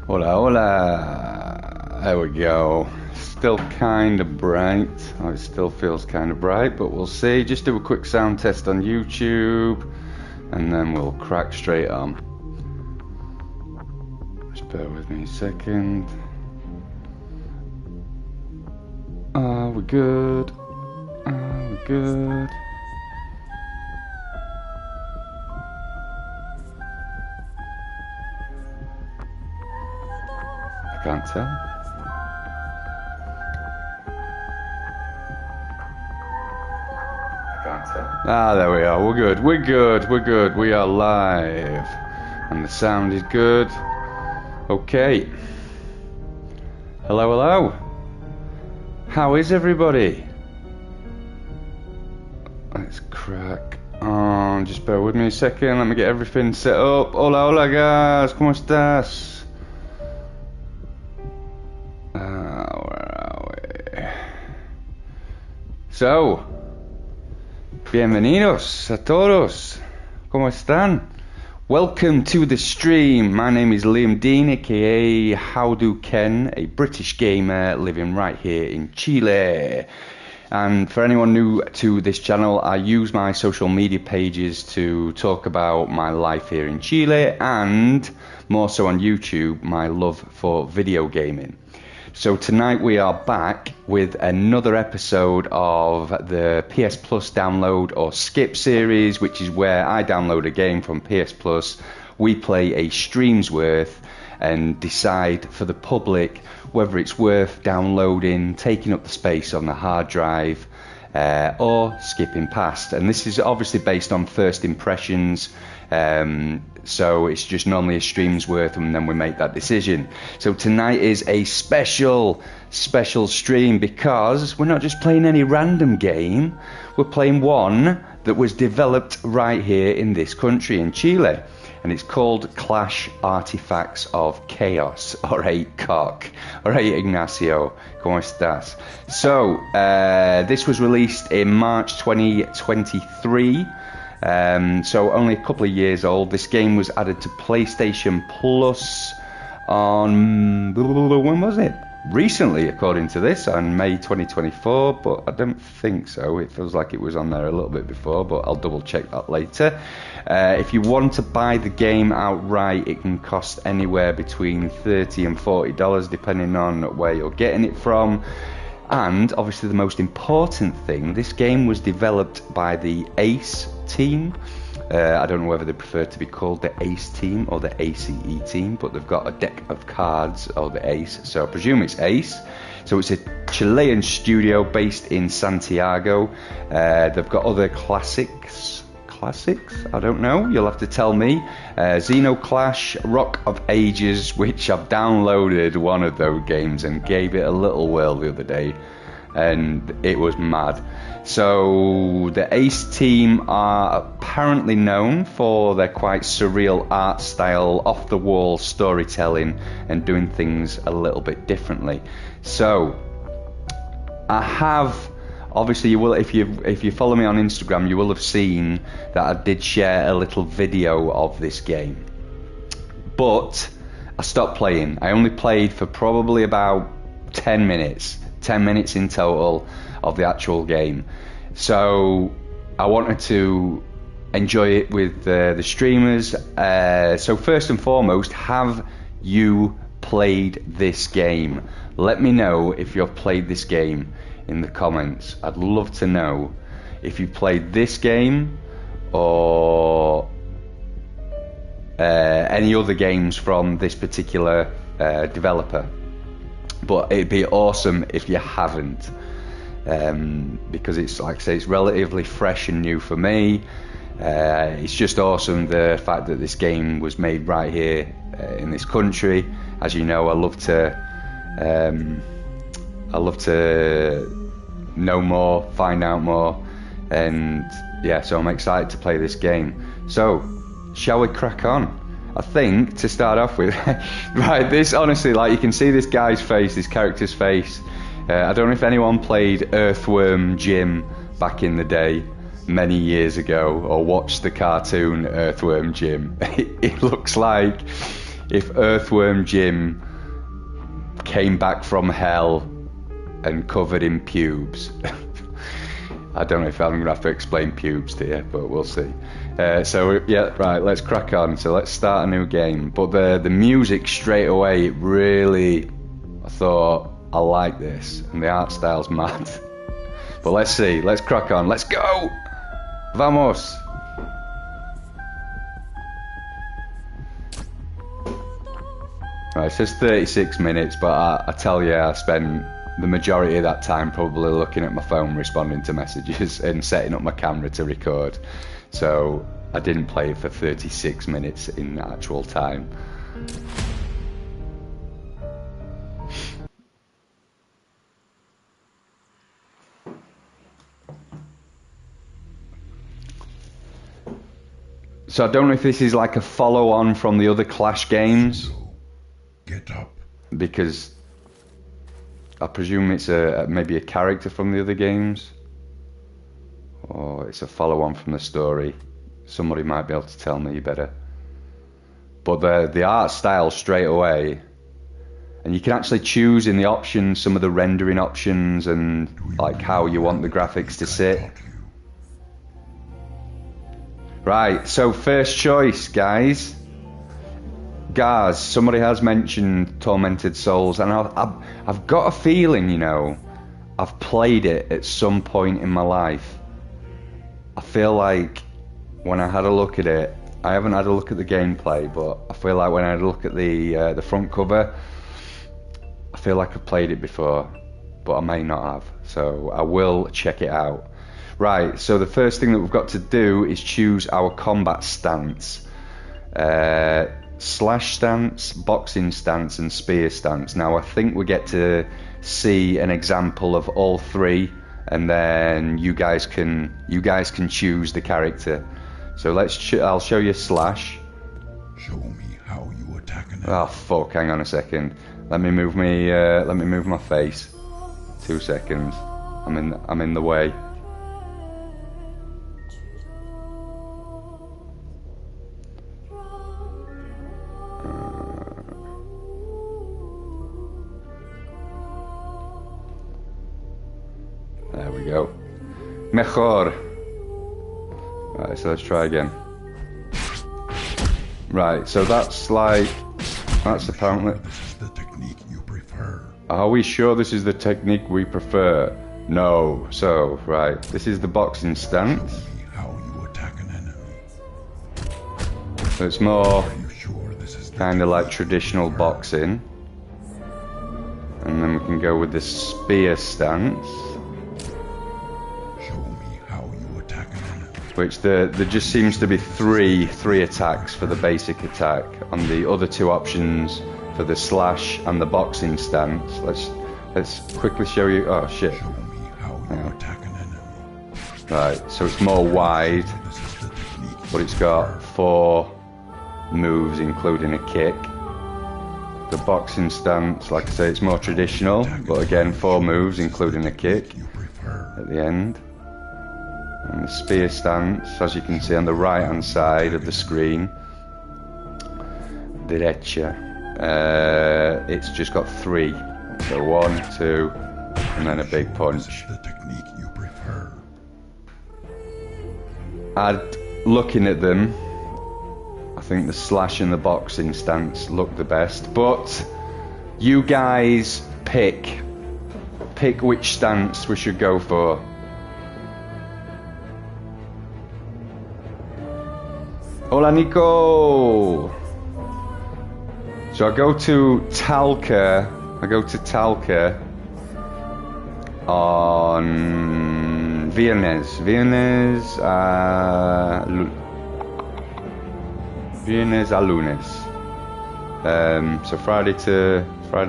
Hola, hola. There we go. Still kind of bright. Oh, it still feels kind of bright, but we'll see. Just do a quick sound test on YouTube, and then we'll crack straight on. Just bear with me a second. Are we good? Are we good? I can't tell. Ah, there we are. We're good. We're good. We're good. We are live. And the sound is good. Okay. Hello, hello. How is everybody? Let's crack on. Just bear with me a second. Let me get everything set up. Hola, hola, guys. ¿Cómo estás? Where are we? So, bienvenidos a todos. ¿Cómo están? Welcome to the stream. My name is Liam Dean, aka How Do Ken, a British gamer living right here in Chile. And for anyone new to this channel, I use my social media pages to talk about my life here in Chile and more so on YouTube, my love for video gaming. So tonight we are back with another episode of the PS Plus download or skip series, which is where I download a game from PS Plus, we play a stream's worth and decide for the public whether it's worth downloading, taking up the space on the hard drive, or skipping past. And this is obviously based on first impressions, so it's just normally a stream's worth and then we make that decision. So tonight is a special stream because we're not just playing any random game, we're playing one that was developed right here in this country, in Chile. And it's called Clash Artifacts of Chaos, alright cock, alright Ignacio, ¿cómo estás? So, this was released in March 2023, so only a couple of years old. This game was added to PlayStation Plus on, when was it? Recently, according to this, on May 2024, but I don't think so. It feels like it was on there a little bit before, but I'll double check that later. If you want to buy the game outright, it can cost anywhere between $30 and $40 depending on where you're getting it from. And obviously the most important thing, this game was developed by the ACE team. I don't know whether they prefer to be called the ACE team or the ACE team, but they've got a deck of cards, or the ACE, so I presume it's ACE. So it's a Chilean studio based in Santiago. They've got other classics, I don't know, you'll have to tell me. Xenoclash, Rock of Ages, which I've downloaded one of those games and gave it a little whirl the other day, and it was mad. So the ACE team are apparently known for their quite surreal art style, off the wall storytelling and doing things a little bit differently. So I have, obviously you will, if you follow me on Instagram, you will have seen that I did share a little video of this game, but I stopped playing. I only played for probably about 10 minutes in total of the actual game. So I wanted to enjoy it with the streamers. So first and foremost, have you played this game? Let me know if you've played this game in the comments. I'd love to know if you played this game or any other games from this particular developer. But it'd be awesome if you haven't, because it's, like I say, it's relatively fresh and new for me. It's just awesome, the fact that this game was made right here in this country. As you know, I love to know more, find out more, and yeah, so I'm excited to play this game. So, shall we crack on? I think, to start off with, right, this, honestly, like, you can see this guy's face, this character's face. I don't know if anyone played Earthworm Jim back in the day, many years ago, or watched the cartoon Earthworm Jim. It looks like if Earthworm Jim came back from hell and covered in pubes. I don't know if I'm going to have to explain pubes to you, but we'll see. So yeah, right, let's crack on. So let's start a new game. But the music straight away, it really, I thought, I like this. And the art style's mad. But let's see, let's crack on. Let's go! Vamos! Right, it says 36 minutes, but I tell you, I spent the majority of that time probably looking at my phone, responding to messages and setting up my camera to record. So I didn't play it for 36 minutes in actual time. So I don't know if this is like a follow-on from the other Clash games. Get up. Because I presume it's maybe a character from the other games, or it's a follow-on from the story. Somebody might be able to tell me better. But the art style straight away, and you can actually choose in the options some of the rendering options and like how you want the graphics to sit. Right, so first choice, guys. Guys, somebody has mentioned Tormented Souls, and I've got a feeling, you know, I've played it at some point in my life. I feel like when I had a look at it, I haven't had a look at the gameplay, but I feel like when I had a look at the front cover, I feel like I've played it before, but I may not have, so I will check it out. Right, so the first thing that we've got to do is choose our combat stance. Slash stance, boxing stance and spear stance. Now I think we get to see an example of all three, and then you guys can choose the character. So I'll show you slash. Show me how you attack an enemy. Oh fuck, hang on a second. Let me move my face. 2 seconds. I'm in the way. There we go. Mejor. Right, so let's try again. Right, so that's apparently. This is the technique you prefer. Are we sure this is the technique we prefer? No. So, right, this is the boxing stance. Show me how you attack an enemy. So it's more Are you sure this is the kind of like technique traditional you prefer? boxing. And then we can go with the spear stance. Which there just seems to be three attacks for the basic attack. On the other two options for the slash and the boxing stance, let's quickly show you. Oh shit! Show me how you attack an enemy. Right, so it's more wide, but it's got 4 moves, including a kick. The boxing stance, like I say, it's more traditional, but again 4 moves, including a kick at the end. And the spear stance, as you can see on the right hand side of the screen, derecha, it's just got 3. So 1, 2, and then a big punch. This is the technique you prefer. Looking at them, I think the slash and the boxing stance look the best, but you guys pick which stance we should go for. Hola Nico! So I go to Talca on Viernes a lunes. So Friday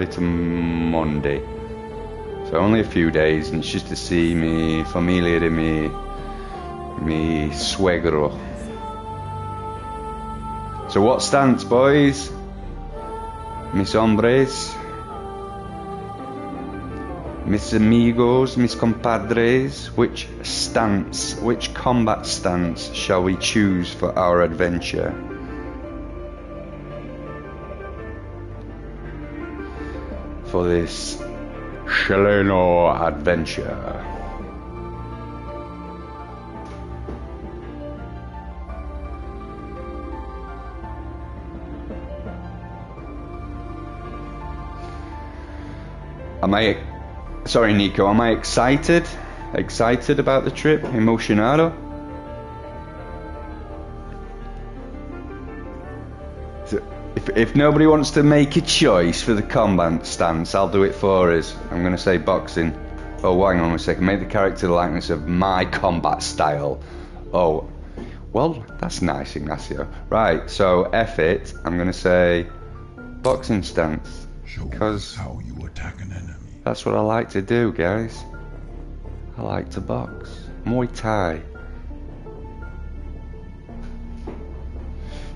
to Monday. So only a few days, and it's just to see mi familia de mi suegro. So what stance, boys? Mis hombres, mis amigos, mis compadres, which combat stance shall we choose for our adventure? for this Chileno adventure. Sorry, Nico, am I excited? Excited about the trip? Emocionado? So if nobody wants to make a choice for the combat stance, I'll do it for us. I'm going to say boxing. Oh, hang on a second. Make the character the likeness of my combat style. Oh, well, that's nice, Ignacio. Right, so F it. I'm going to say boxing stance. Because How you attack an enemy. that's what I like to do, guys. I like to box. Muay Thai.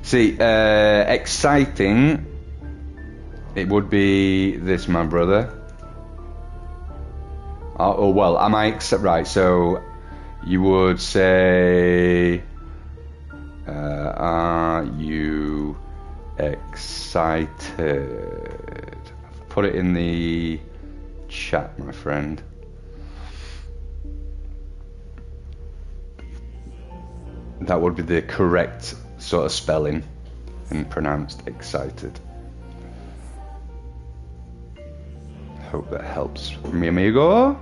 See, exciting. It would be this, my brother. Oh well, am I right? So you would say, are you excited? Put it in the chat, my friend. That would be the correct sort of spelling and pronounced excited. Hope that helps. Mi amigo?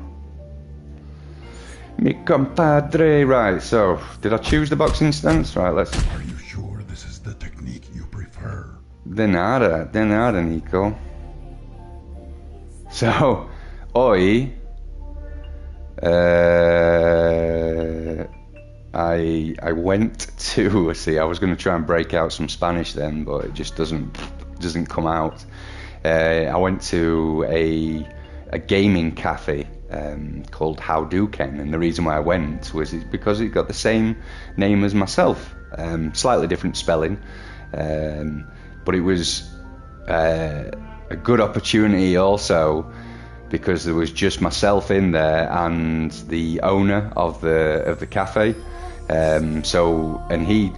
Mi compadre. Right, so did I choose the boxing stance? Right, let's. Are you sure this is the technique you prefer? De nada, Nico. So, hoy I went to see. I was going to try and break out some Spanish then, but it just doesn't come out. I went to a gaming cafe called How Do Ken, and the reason why I went was because it got the same name as myself, slightly different spelling, but it was a good opportunity also because there was just myself in there and the owner of the cafe. And he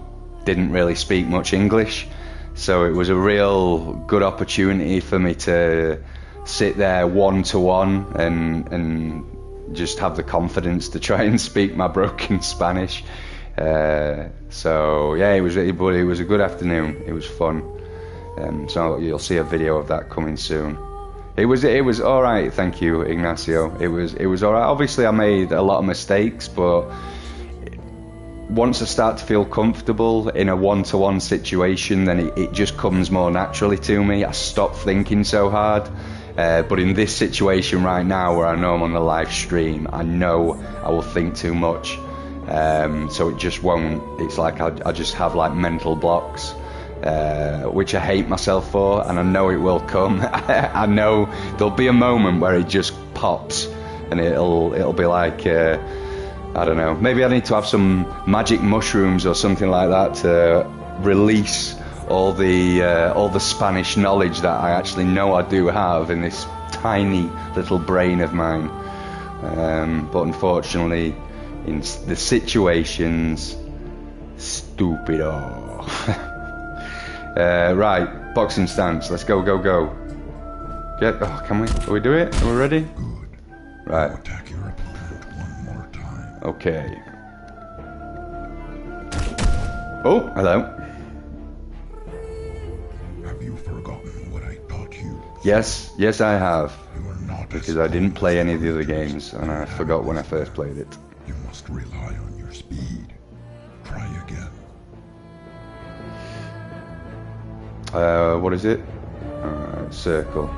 didn't really speak much English, so it was a real good opportunity for me to sit there one-to-one and just have the confidence to try and speak my broken Spanish. So yeah, it was a good afternoon. It was fun. So you'll see a video of that coming soon. It was all right, thank you, Ignacio. It was all right. Obviously, I made a lot of mistakes, but once I start to feel comfortable in a one-to-one situation, then it just comes more naturally to me. I stop thinking so hard. But in this situation right now, where I know I'm on the live stream, I know I will think too much. So it just won't. It's like I just have like mental blocks, which I hate myself for, and I know it will come. I know there'll be a moment where it just pops, and it'll be like. I don't know, maybe I need to have some magic mushrooms or something like that to release all the Spanish knowledge that I actually know I do have in this tiny little brain of mine. But unfortunately, in the situations, stupido. Right, boxing stance, let's go. Can we? Are we do it? Are we ready? Good. Right. Now attack your opponent one more time. Okay. Oh, hello. Have you forgotten what I taught you? Yes, I have. You are not Because as I didn't play any of the other games, and I forgot when I first played it. You must rely on your speed. Try again. What is it? Circle.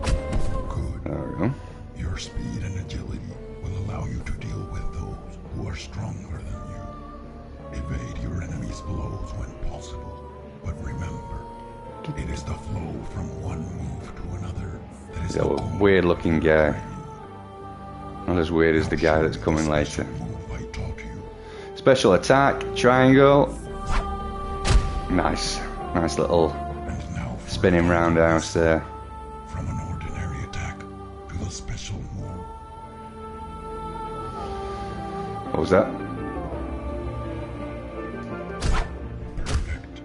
Good. There we go. Your speed and agility will allow you to deal with those who are stronger than you. Evade your enemy's blows when possible. But remember, it is the flow from one move to another that is the goal. Weird looking guy. Not as weird as the guy that's coming later. Move I taught you. Special attack, triangle. Nice little And now for spinning roundhouse there. from an ordinary attack to the special move. What was that? Perfect.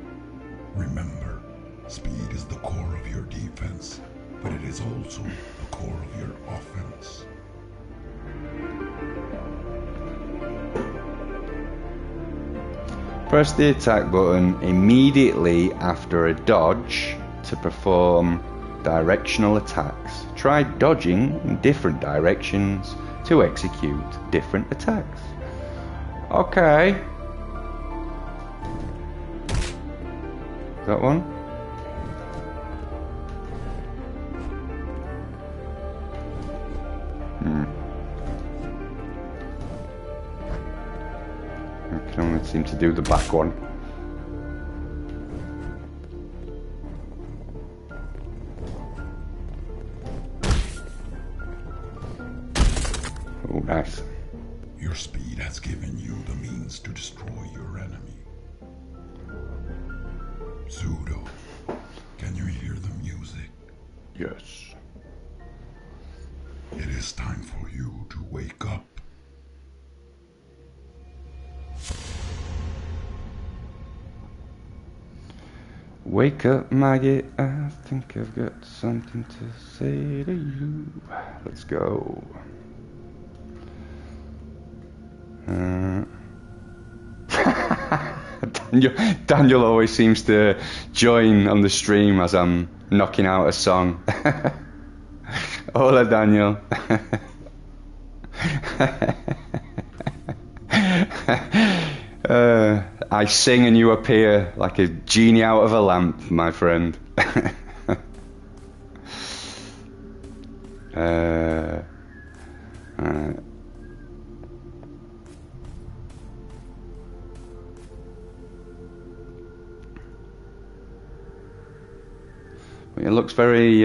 Remember, speed is the core of your defense. but it is also the core of your offense. Press the attack button immediately after a dodge to perform directional attacks. Try dodging in different directions to execute different attacks. Okay. That one? I can only seem to do the back one. Oh, nice. Your speed has given you the means to destroy your enemy. Pseudo, can you hear the music? Yes. It is time for you to wake up. Wake up, Maggie, I think I've got something to say to you. Let's go. Daniel always seems to join on the stream as I'm knocking out a song. Hola, Daniel. I sing and you appear like a genie out of a lamp, my friend. It looks very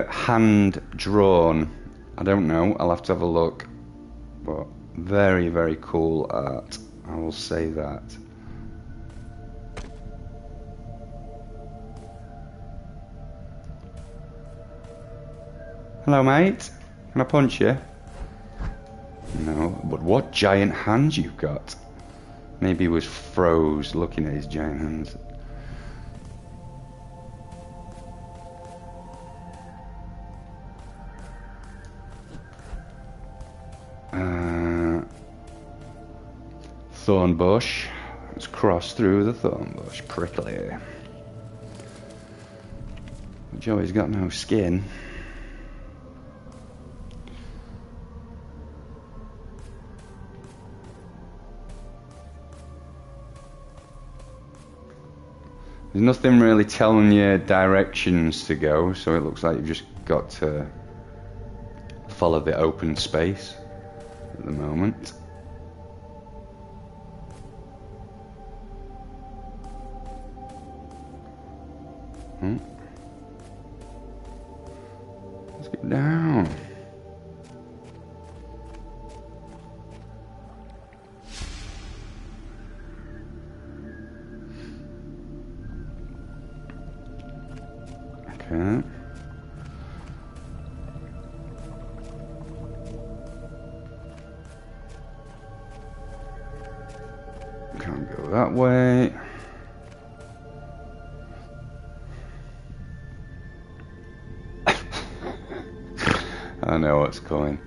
hand-drawn. I don't know, I'll have to have a look. But very, very cool art, I will say that. Hello, mate. Can I punch you? No, but what giant hands you've got. Maybe he was froze looking at his giant hands. Thorn bush. Let's cross through the thorn bush. Prickly. Joey's got no skin. There's nothing really telling you directions to go, so it looks like you've just got to follow the open space at the moment. Let's get down. Okay. Can't go that way. I know what's coming.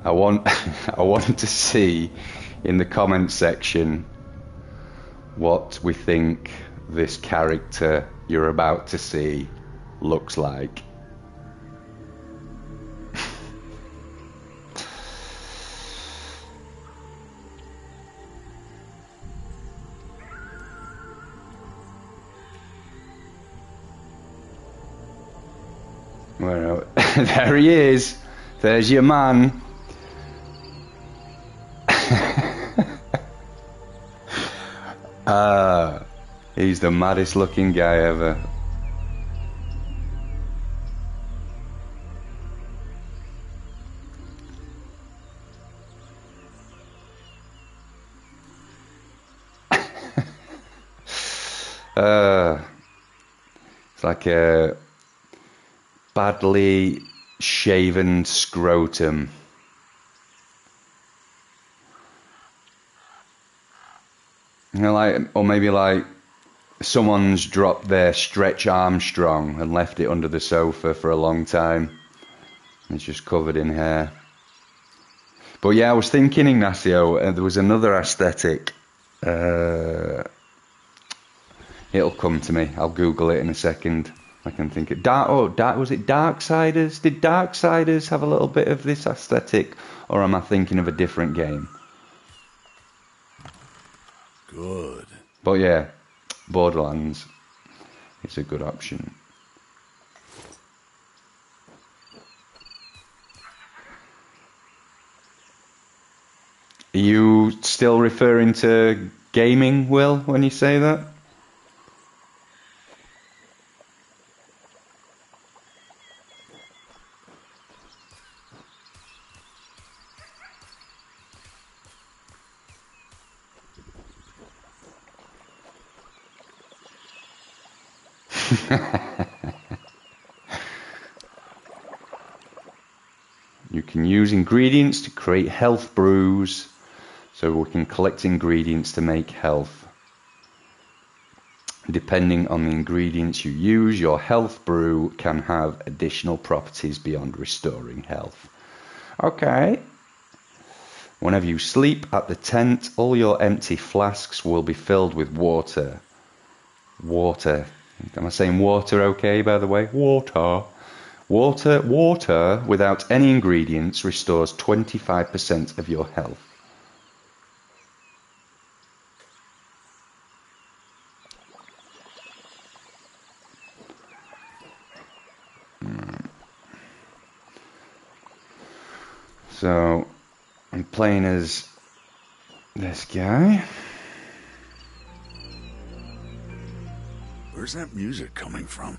I want to see in the comment section what we think this character you're about to see looks like. Well, there he is. There's your man. He's the maddest looking guy ever. It's like a badly shaven scrotum. You know, like, or maybe like someone's dropped their Stretch Armstrong and left it under the sofa for a long time. It's just covered in hair. But yeah, I was thinking, Ignacio, there was another aesthetic. It'll come to me. I'll Google it in a second. I can think it. Was it Darksiders? Did Darksiders have a little bit of this aesthetic, or am I thinking of a different game? Good. But yeah, Borderlands is a good option. Are you still referring to gaming, Will, when you say that? You can use ingredients to create health brews, so we can collect ingredients to make health. Depending on the ingredients you use, your health brew can have additional properties beyond restoring health. Okay. Whenever you sleep at the tent, all your empty flasks will be filled with water. Water. Am I saying water okay, by the way? Water. Water without any ingredients restores 25% of your health. So, I'm playing as this guy. Where's that music coming from?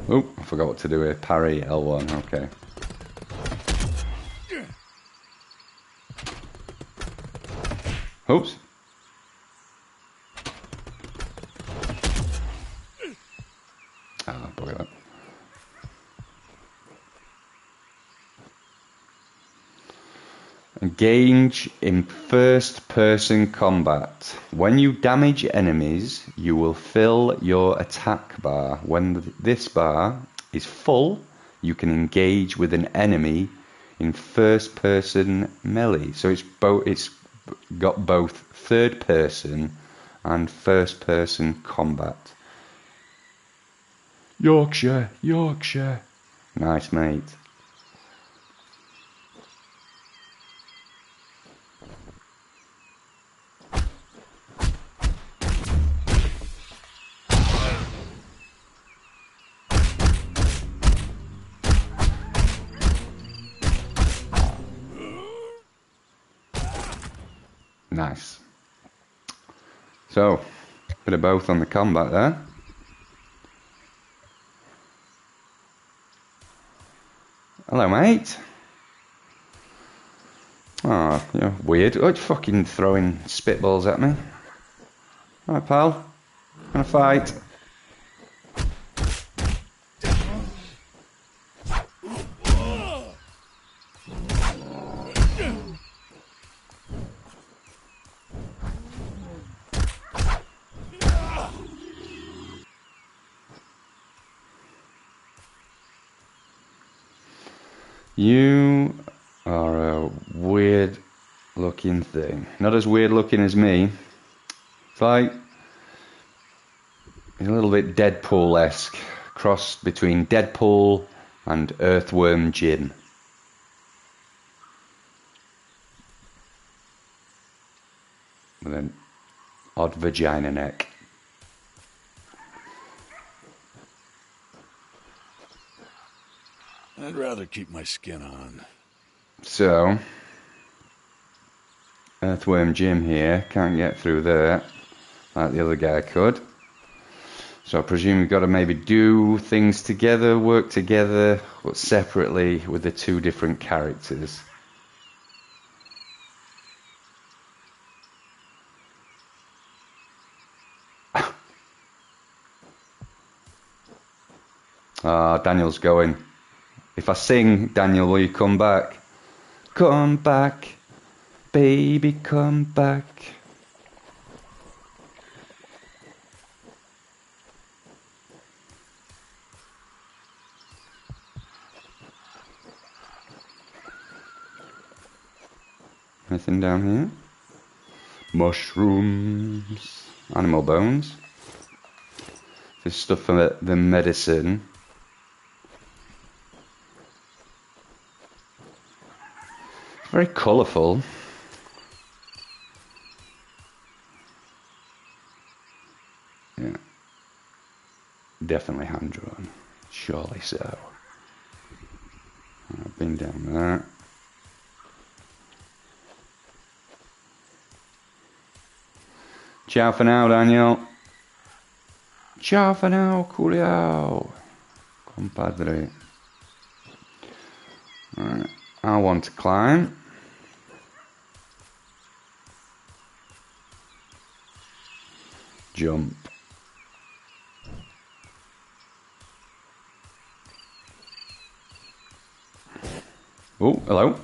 Oh, I forgot what to do here. Parry L1, okay. Oops. Ah, bugger that. Engage in first-person combat. When you damage enemies, you will fill your attack bar. When this bar is full, you can engage with an enemy in first-person melee. So it's got both third-person and first-person combat. Yorkshire. Nice, mate. Nice. So, bit of both on the combat there. Hello, mate. Oh, you're weird. Oh, you're fucking throwing spitballs at me. Alright, pal. Gonna fight. You are a weird looking thing. Not as weird looking as me. It's like a little bit Deadpool-esque. Cross between Deadpool and Earthworm Jim. With an odd vagina neck. I'd rather keep my skin on. So, Earthworm Jim here can't get through there like the other guy could. So I presume we've got to maybe do things together, work together, but separately with the two different characters. Ah, Daniel's going. If I sing, Daniel, will you come back? Come back, baby, come back. Anything down here? Mushrooms. Animal bones. This stuff for the medicine. It's very colourful. Yeah. Definitely hand drawn. Surely so. I've been down there. Ciao for now, Daniel. Ciao for now, Coolio. Compadre. Right. I want to climb. Jump. Oh, hello.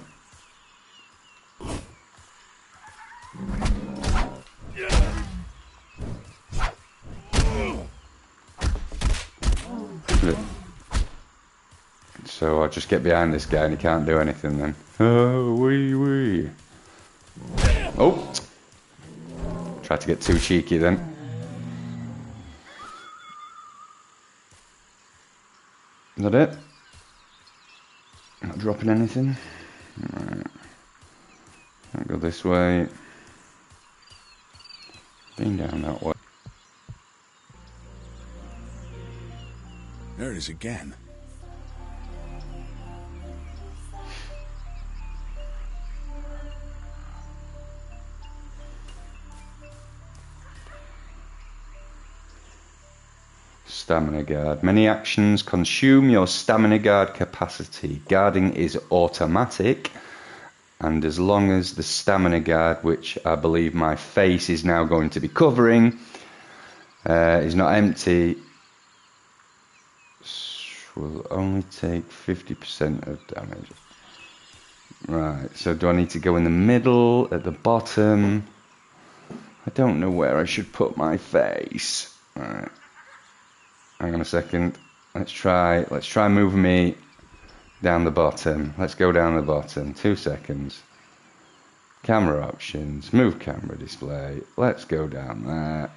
So I just get behind this guy and he can't do anything then. Oh, wee. Oh! Tried to get too cheeky then. Is that it? Not dropping anything? Right. Can't go this way. Been down that way. There it is again. Stamina guard. Many actions consume your stamina guard capacity. Guarding is automatic, and as long as the stamina guard, which I believe my face is now going to be covering, is not empty, will only take 50% of damage. Right, so do I need to go in the middle, at the bottom? I don't know where I should put my face. Right. Hang on a second. Let's try moving me down the bottom. Let's go down the bottom. 2 seconds. Camera options. Move camera display. Let's go down there.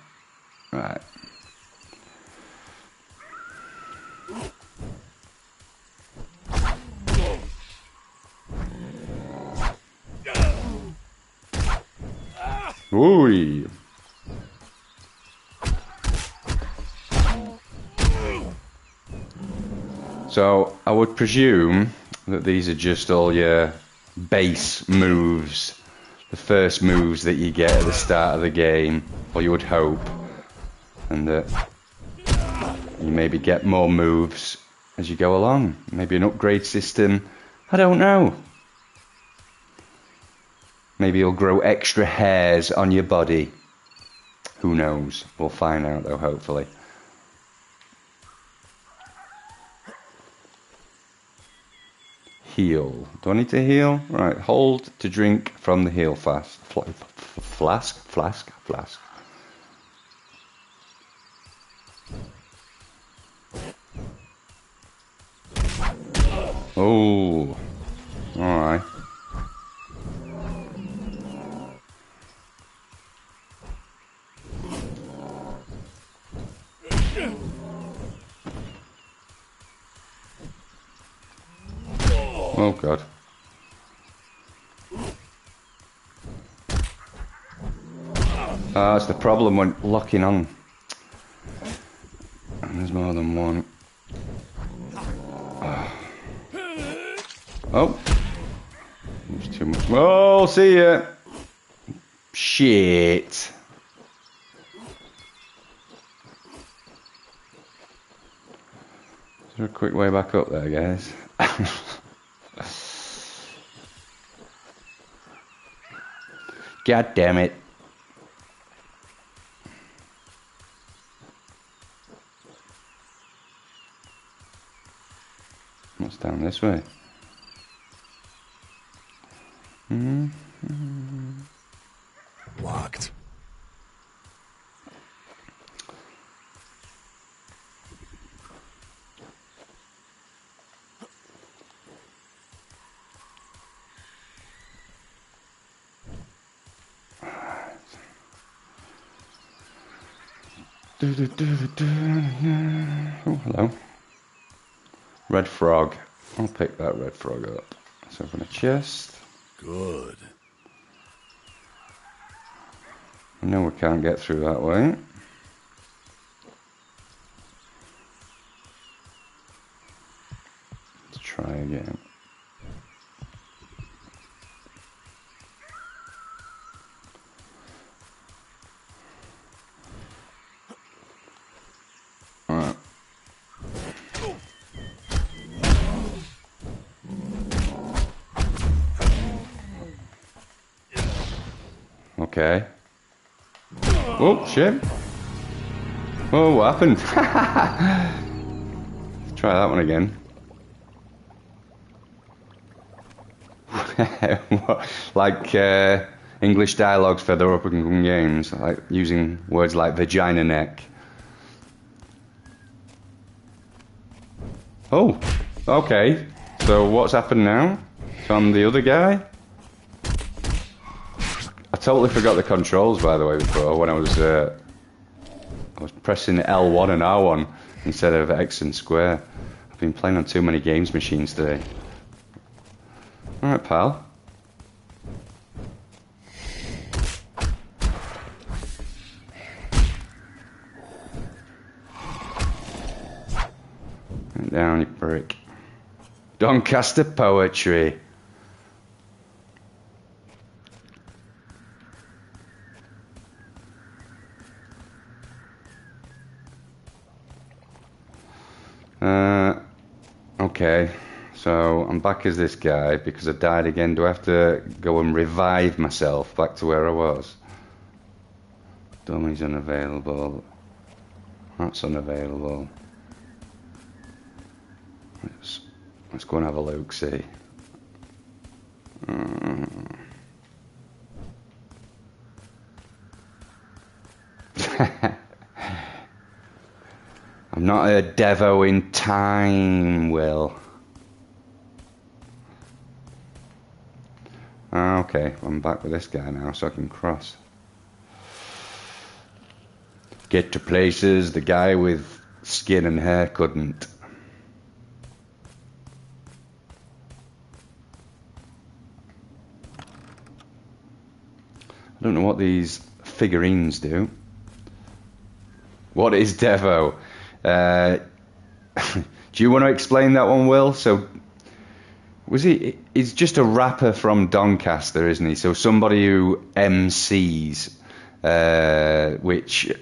Right. Ooh. So I would presume that these are just all your base moves, the first moves that you get at the start of the game, or you would hope, and that you maybe get more moves as you go along. Maybe an upgrade system, I don't know. Maybe you'll grow extra hairs on your body. Who knows? We'll find out though, hopefully. Heal. Do I need to heal? Right, hold to drink from the heal flask. Flask. Oh, alright. Oh god. That's the problem when locking on. And there's more than one. Oh. There's too much. Oh, see ya. Shit. Is there a quick way back up there, guys? God damn it. Down this way. Locked. Oh, hello. Red frog. I'll pick that red frog up. Let's open a chest. Good. No, we can't get through that way. Let's try again. Alright. Okay. Oh, shit. Oh, what happened? Let's try that one again. Like English dialogues for the up and coming games, like using words like vagina neck. Oh, okay. So what's happened now? So I'm the other guy? I totally forgot the controls, by the way, before when I was pressing L1 and R1 instead of X and square. I've been playing on too many games machines today. Alright, pal. Down, you prick. Doncaster poetry. Okay, so I'm back as this guy because I died again. Do I have to go and revive myself back to where I was? Dummy's unavailable. That's unavailable. Let's go and have a look, see. I'm not a devo in time, Will. Okay, I'm back with this guy now, so I can cross. Get to places the guy with skin and hair couldn't. I don't know what these figurines do. What is devo? Do you want to explain that one, Will? So, he's just a rapper from Doncaster, isn't he? So somebody who MCs, which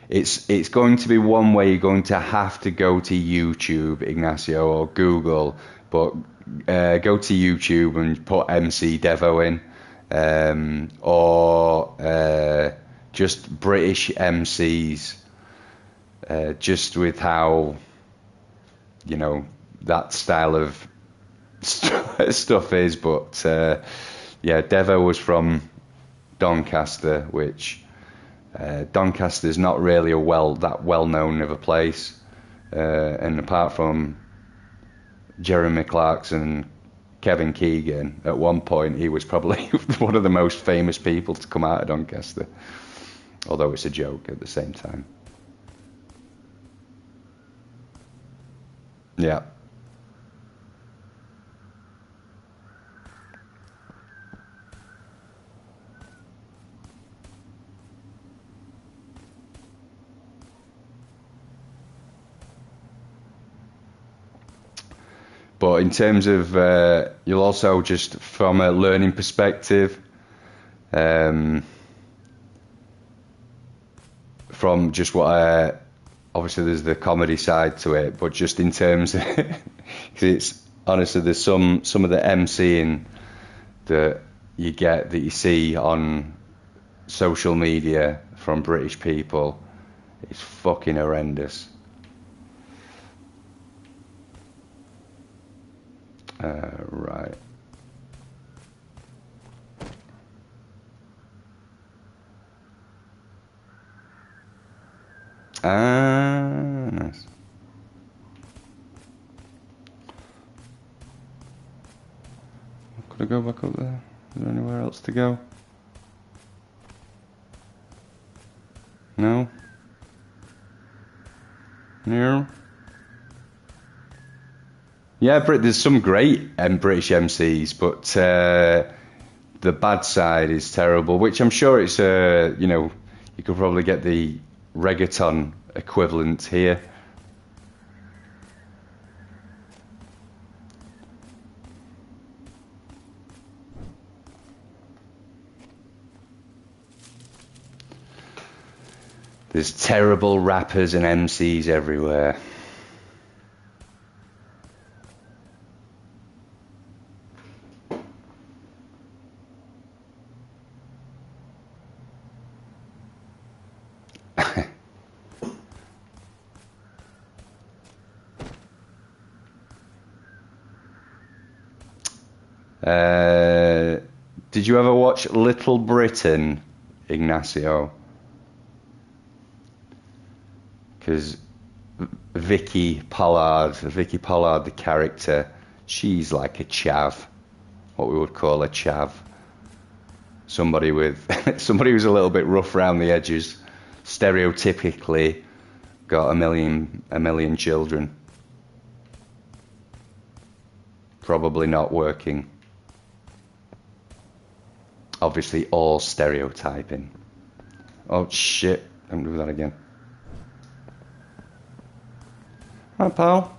it's going to be one way you're going to have to go to YouTube, Ignacio, or Google, but go to YouTube and put MC Devo in, or just British MCs. Just with how, you know, that style of stuff is, but yeah, Devo was from Doncaster, which Doncaster is not really that well known of a place, and apart from Jeremy Clarkson, Kevin Keegan, at one point he was probably one of the most famous people to come out of Doncaster, although it's a joke at the same time. Yeah. But in terms of, you'll also just from a learning perspective, from just what obviously there's the comedy side to it, but just in terms of, cause it's honestly there's some of the MCing that you see on social media from British people, it's fucking horrendous. Right. Ah, nice. Could I go back up there? Is there anywhere else to go? No? No? Yeah, there's some great British MCs, but the bad side is terrible, which I'm sure it's, you know, you could probably get the reggaeton equivalent here. There's terrible rappers and MCs everywhere. Did you ever watch Little Britain, Ignacio? Because Vicky Pollard, the character, she's like a chav, what we would call a chav. Somebody who's a little bit rough around the edges, stereotypically got a million children. Probably not working. Obviously all stereotyping. Oh shit, don't do that again. Hi, pal.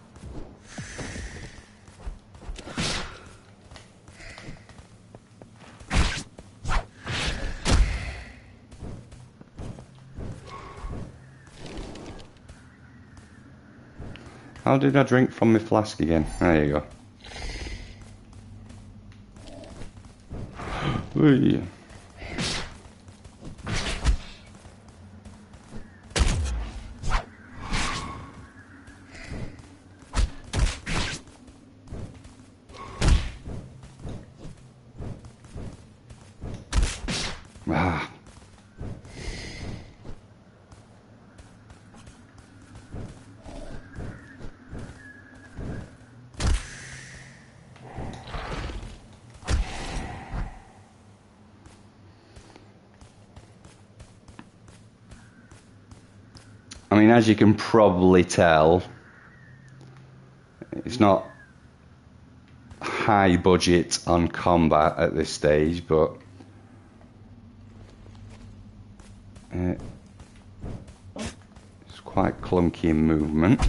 How did I drink from my flask again? There you go. Ooh. Ah. I mean, as you can probably tell, it's not high budget on combat at this stage, but it's quite clunky in movement.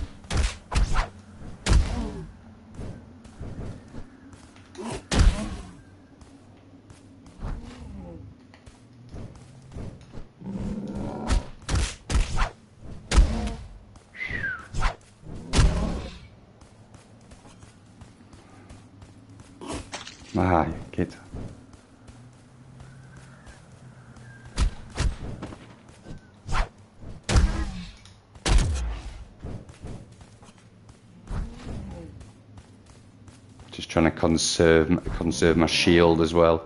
Ah, kid. Just trying to conserve my shield as well.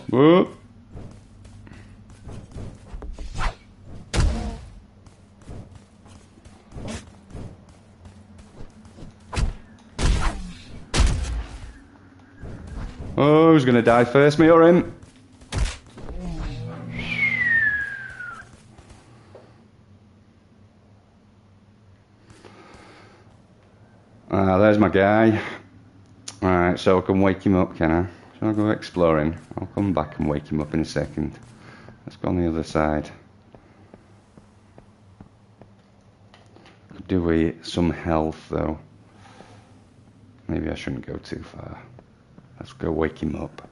Whoa. Oh, who's gonna die first, me or him? Ah, there's my guy. Alright, so I can wake him up, can I? Shall I go exploring? I'll come back and wake him up in a second. Let's go on the other side. Could do with some health, though. Maybe I shouldn't go too far. Let's go wake him up.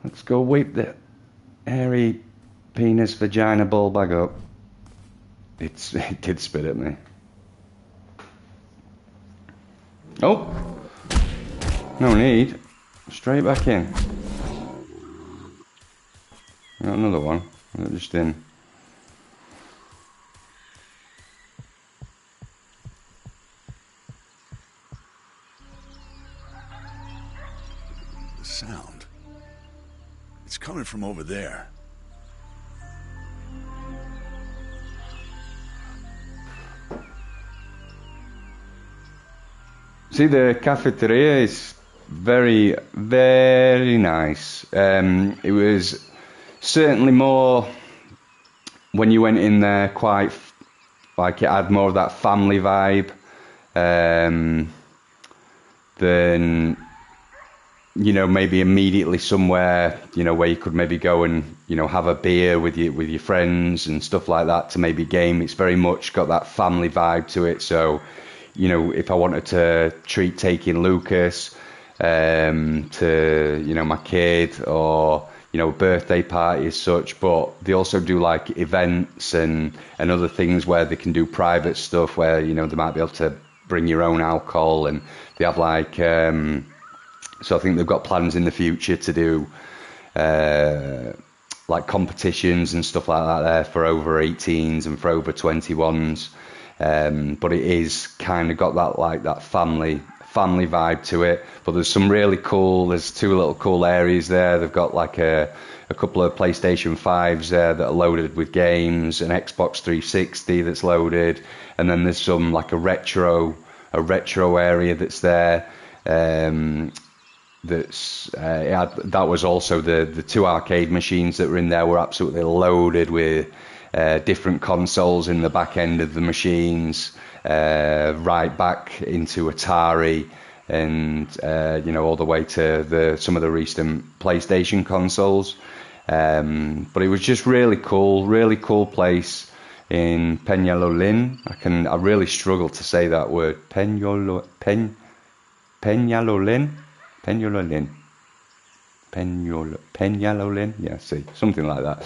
Let's go wake the hairy penis vagina ball back up. It did spit at me. Oh! No need. Straight back in. Got another one. Just in. sound. It's coming from over there. See, the cafeteria is very, very nice. It was certainly more, when you went in there, quite like it had more of that family vibe than, you know, maybe immediately somewhere, you know, where you could maybe go and, you know, have a beer with your friends and stuff like that to maybe game. It's very much got that family vibe to it. So, you know, if I wanted to treat taking Lucas to, you know, my kid, or, you know, birthday party as such, but they also do like events and other things where they can do private stuff where, you know, they might be able to bring your own alcohol, and they have like, so I think they've got plans in the future to do like competitions and stuff like that there for over 18s and for over 21s. But it is kind of got that like that family vibe to it. But there's some really cool, there's two little cool areas there. They've got like a couple of PlayStation 5s there that are loaded with games, an Xbox 360 that's loaded, and then there's some like a retro area that's there. That was also the two arcade machines that were in there were absolutely loaded with different consoles in the back end of the machines, right back into Atari, and you know, all the way to some of the recent PlayStation consoles. But it was just really cool place in Peñalolén. I really struggle to say that word. Peñalolén. Yeah, see, something like that.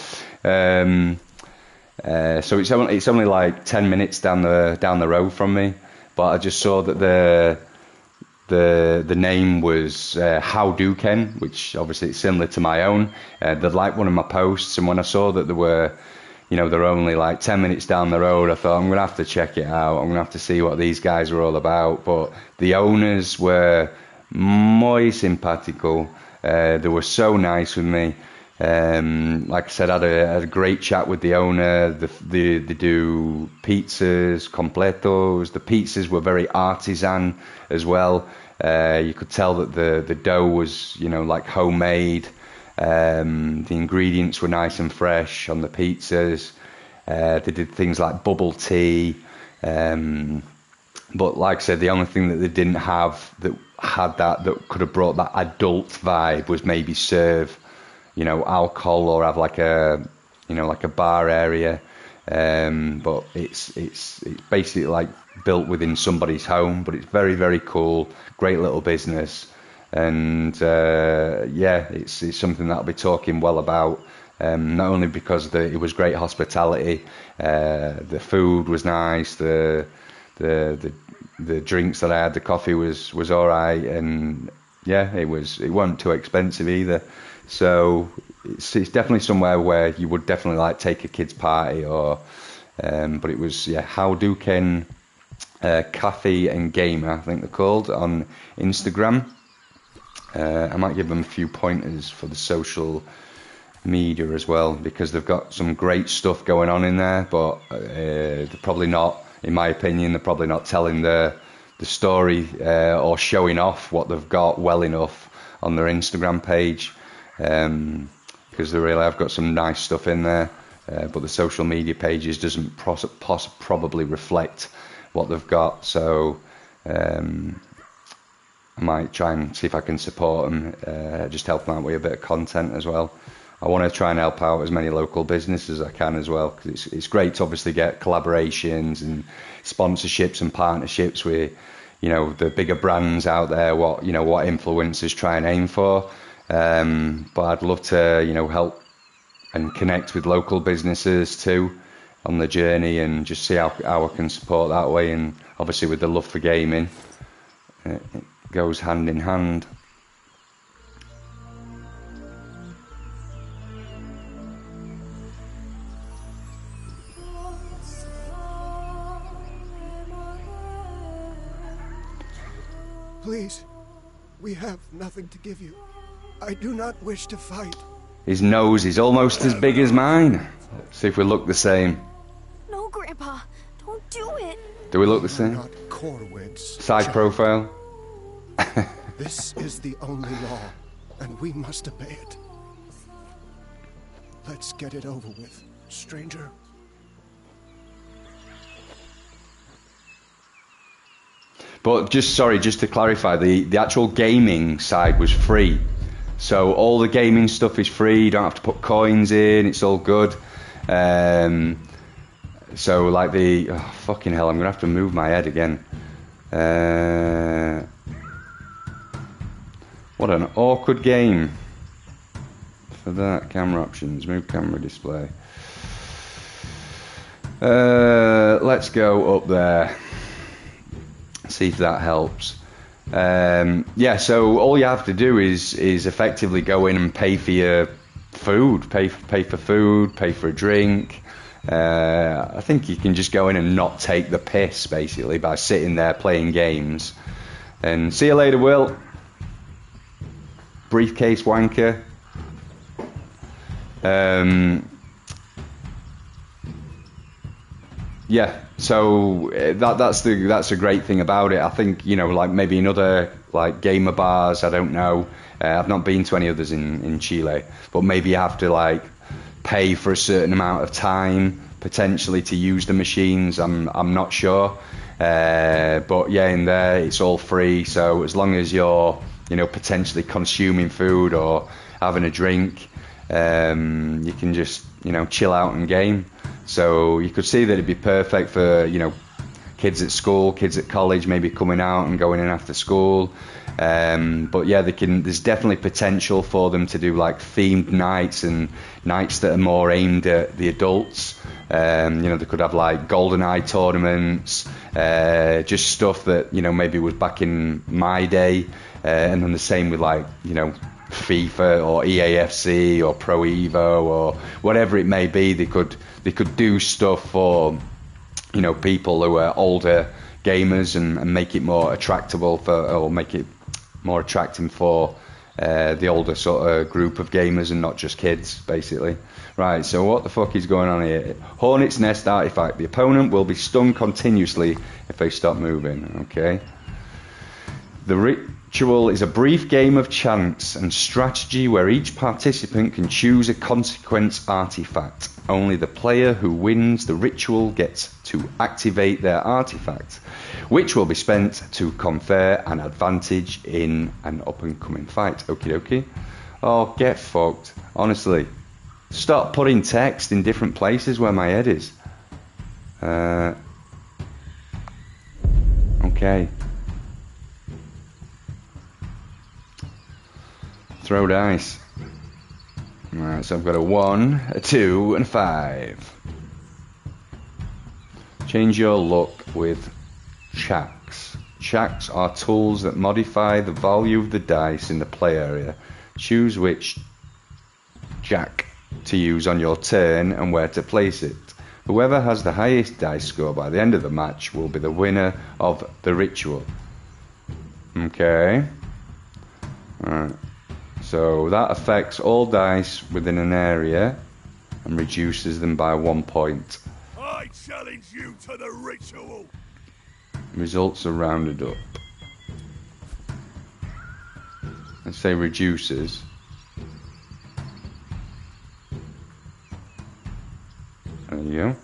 So it's only like 10 minutes down the road from me, but I just saw that the name was Hadouken, which obviously is similar to my own. They liked one of my posts, and when I saw that they're only like 10 minutes down the road, I thought I'm gonna have to check it out. I'm gonna have to see what these guys are all about. But the owners were muy simpático. They were so nice with me. Like I said, I had a great chat with the owner. They do pizzas, completos. The pizzas were very artisan as well. You could tell that the dough was, you know, like homemade. The ingredients were nice and fresh on the pizzas. They did things like bubble tea. But like I said, the only thing that they didn't have that could have brought that adult vibe was maybe serve, you know, alcohol or have like a bar area. But it's basically like built within somebody's home, but it's very, very cool, great little business. And it's something that I'll be talking well about, not only because it was great hospitality, the food was nice, the drinks that I had, the coffee was all right, and yeah, it wasn't too expensive either. So it's definitely somewhere where you would definitely like take a kid's party, or but it was Hadouken Cafe and Gamer, I think they're called, on Instagram. I might give them a few pointers for the social media as well, because they've got some great stuff going on in there, but they're probably not, in my opinion, they're probably not telling the story or showing off what they've got well enough on their Instagram page, because they really have got some nice stuff in there, but the social media pages doesn't probably reflect what they've got. So I might try and see if I can support them, just help them out with a bit of content as well. I want to try and help out as many local businesses as I can as well, because it's great to obviously get collaborations and sponsorships and partnerships with, you know, the bigger brands out there, what influencers try and aim for. But I'd love to, you know, help and connect with local businesses too on the journey, and just see how I can support that way. And obviously with the love for gaming, it goes hand in hand. Please, we have nothing to give you. I do not wish to fight. His nose is almost as big as mine. See if we look the same. No, Grandpa, don't do it. Do we look the We are same? not Corwins. Side child. profile. This is the only law, and we must obey it. Let's get it over with, stranger. But just to clarify, the actual gaming side was free. So all the gaming stuff is free. You don't have to put coins in. It's all good. So like fucking hell, I'm gonna have to move my head again. What an awkward game. For that, camera options, move camera display. Let's go up there. See if that helps. Yeah, so all you have to do is effectively go in and pay for your food, pay for food, pay for a drink. I think you can just go in and not take the piss basically by sitting there playing games. And see you later, Will. Briefcase wanker. Yeah, so that's a great thing about it. I think, you know, like maybe in other like gamer bars, I don't know. I've not been to any others in Chile, but maybe you have to like pay for a certain amount of time potentially to use the machines. I'm not sure, but yeah, in there it's all free. So as long as you're, you know, potentially consuming food or having a drink, you can just, you know, chill out and game. So you could see that it'd be perfect for, you know, kids at school, kids at college, maybe coming out and going in after school. But yeah, there's definitely potential for them to do like themed nights and nights that are more aimed at the adults. You know, they could have like GoldenEye tournaments, just stuff that, you know, maybe was back in my day. And then the same with like, you know, FIFA or EAFC or Pro Evo or whatever it may be. They could do stuff for, you know, people who are older gamers and make it more attractable make it more attractive for the older sort of group of gamers and not just kids, basically. Right, so what the fuck is going on here? Hornet's Nest artifact. The opponent will be stung continuously if they stop moving. Okay. The ritual is a brief game of chance and strategy where each participant can choose a consequence artifact. Only the player who wins the ritual gets to activate their artifact, which will be spent to confer an advantage in an up-and-coming fight. Okie dokie. Oh, get fucked. Honestly. Stop putting text in different places where my head is. Okay. Throw dice. Alright, so I've got a 1, a 2, and a 5. Change your luck with checks. Checks are tools that modify the value of the dice in the play area. Choose which jack to use on your turn and where to place it. Whoever has the highest dice score by the end of the match will be the winner of the ritual. Okay. Alright. So that affects all dice within an area and reduces them by 1 point. I challenge you to the ritual. Results are rounded up. Let's say reduces. There you go.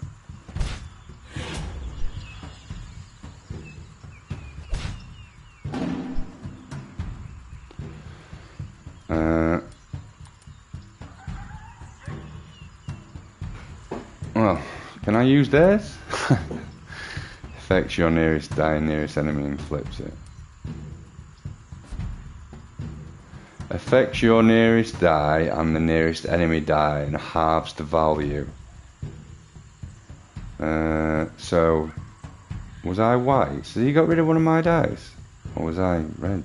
Well, can I use theirs? Affects your nearest die, nearest enemy, and flips it. Affects your nearest die and the nearest enemy die and halves the value. So, was I white? So you got rid of one of my dice? Or was I red?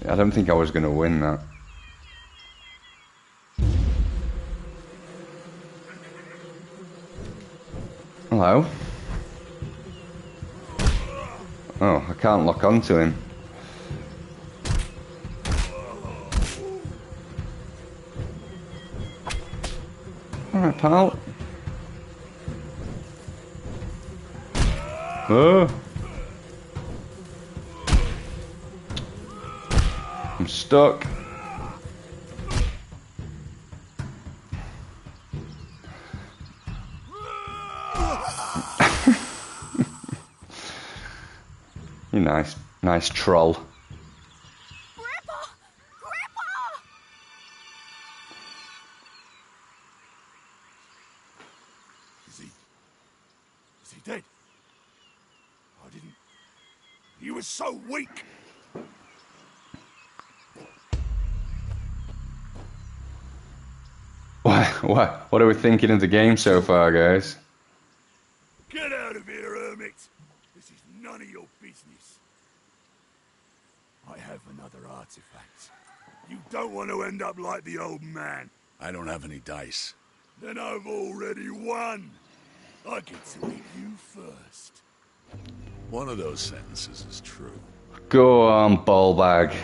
I don't think I was going to win that. Hello. Oh, I can't lock onto him. Alright, pal. Oh. I'm stuck. You nice troll. Grandpa! Grandpa! Is he dead? I didn't... He was so weak! What are we thinking of the game so far, guys? Get out of here, hermit! This is none of your business. I have another artifact. You don't want to end up like the old man. I don't have any dice. Then I've already won. I get to eat you first. One of those sentences is true. Go on, ball bag.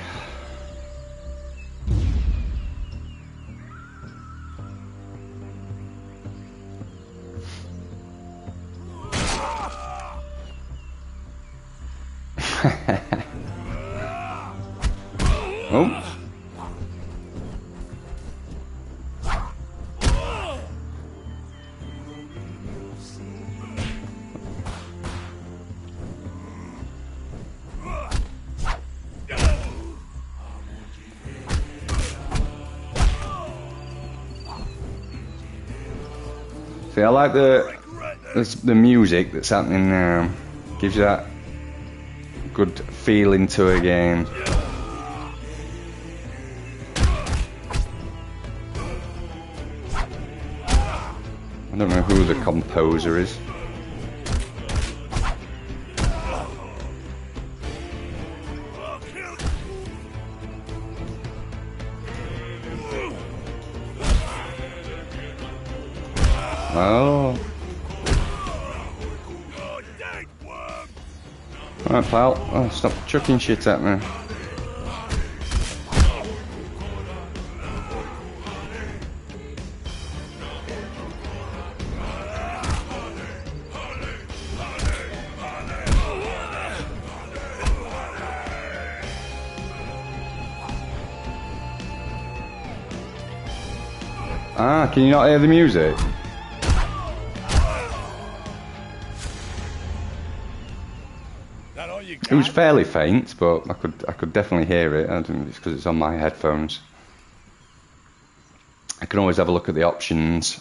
Oh. See, I like the music that's happening now. Gives you that good feeling to a game. I don't know who the composer is. Oh. Alright, pal. Oh, stop chucking shit at me. Ah, can you not hear the music? It was fairly faint, but I could definitely hear it. I don't know if it's because it's on my headphones. I can always have a look at the options,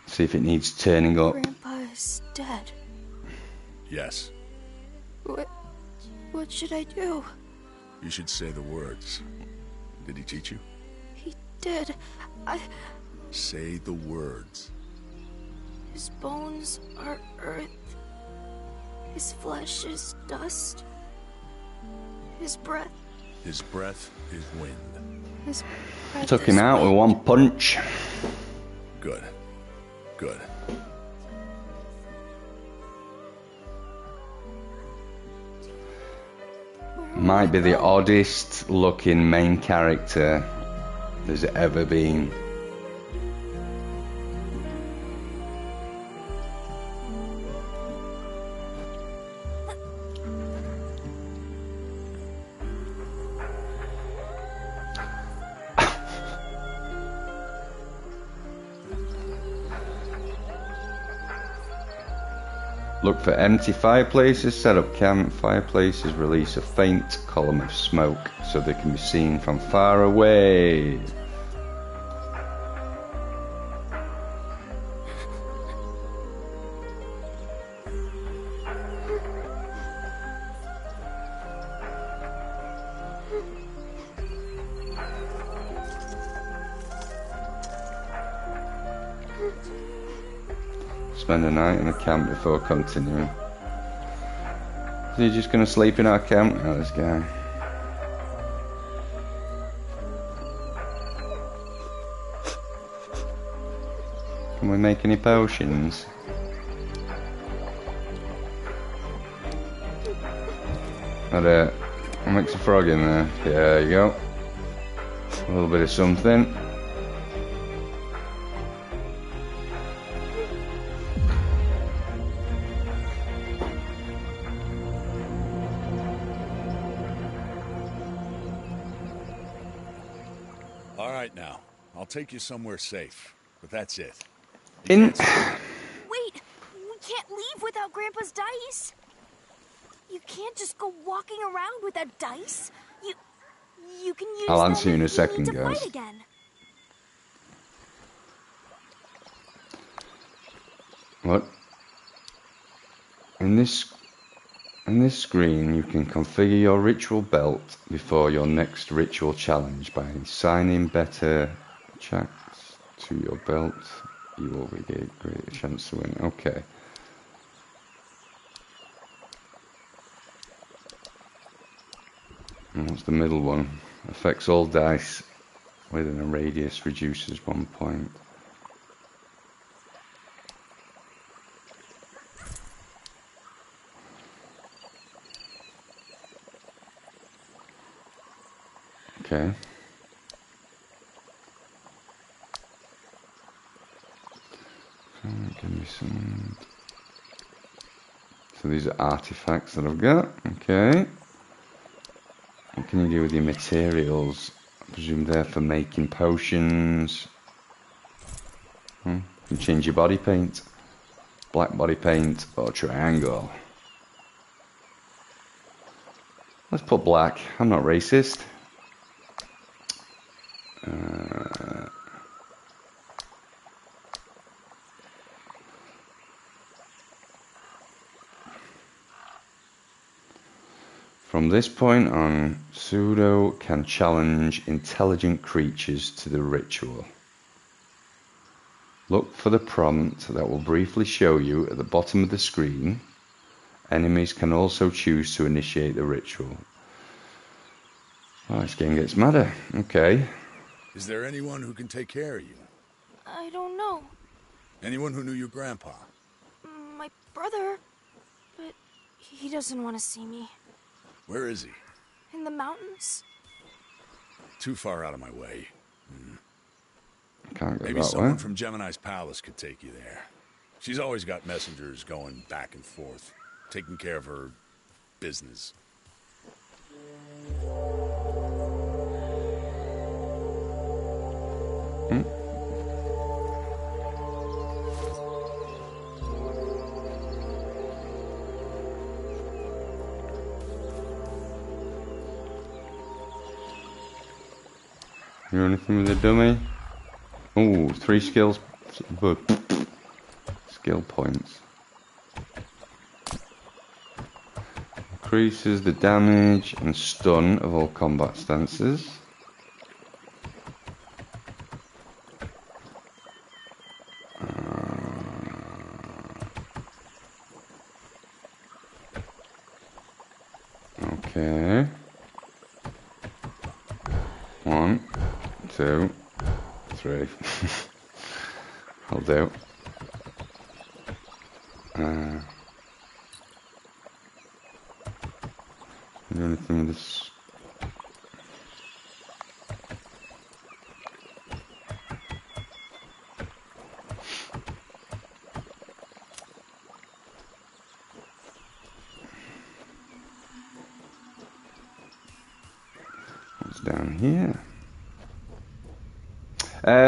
see if it needs turning up. Grandpa is dead. Yes. What should I do? You should say the words. Did he teach you? He did. Say the words. His bones are earth. His flesh is dust. His breath. His breath is wind. His breath Took is him out with wind. one punch. Good. Good. Might be the oddest looking main character there's ever been. Look for empty fireplaces, set up camp. Fireplaces release a faint column of smoke so they can be seen from far away. Spend a night in a camp before continuing. Is he just going to sleep in our camp? Oh, this guy. Can we make any potions? I'll mix a frog in there. Yeah, there you go. A little bit of something. All right, now. I'll take you somewhere safe, but that's it. In. Wait! We can't leave without Grandpa's dice! You can't just go walking around without dice. You can use I'll them answer you in a if second, need to guys. fight again. What? In this screen, you can configure your ritual belt before your next ritual challenge by assigning better checks to your belt. You will get a greater chance to win. Okay. And what's the middle one? Affects all dice within a radius, reduces 1 point. Okay. Give me some. So these are artifacts that I've got. Okay. What can you do with your materials? I presume they're for making potions. You can change your body paint. Black body paint or triangle. Let's put black. I'm not racist. From this point on, Pseudo can challenge intelligent creatures to the ritual. Look for the prompt that will briefly show you at the bottom of the screen. Enemies can also choose to initiate the ritual. Oh, this game gets madder. Okay. Is there anyone who can take care of you? I don't know. Anyone who knew your grandpa? My brother. But he doesn't want to see me. Where is he? In the mountains? Too far out of my way. Can't go Maybe that someone way. from Gemini's palace could take you there. She's always got messengers going back and forth, taking care of her business. You know anything with a dummy? Oh, 3 skills. Skill points. Increases the damage and stun of all combat stances. Okay. 1, 2, 3. I'll do. Do anything with this? What's down here?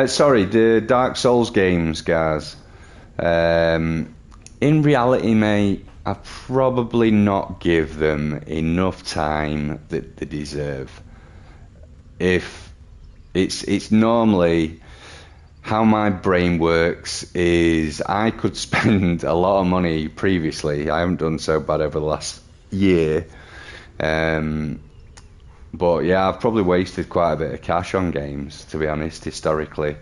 Sorry, the Dark Souls games, guys. In reality, mate, I probably not give them enough time that they deserve. If it's normally how my brain works is I could spend a lot of money previously. I haven't done so bad over the last year. But yeah, I've probably wasted quite a bit of cash on games, to be honest, historically.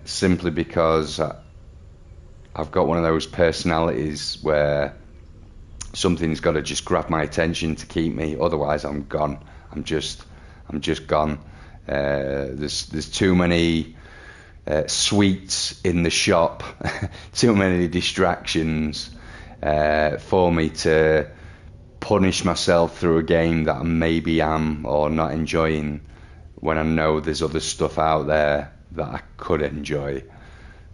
Simply because I've got one of those personalities where something's got to just grab my attention to keep me. Otherwise, I'm gone. I'm just gone. There's too many sweets in the shop, too many distractions for me to punish myself through a game that I maybe am or not enjoying when I know there's other stuff out there that I could enjoy.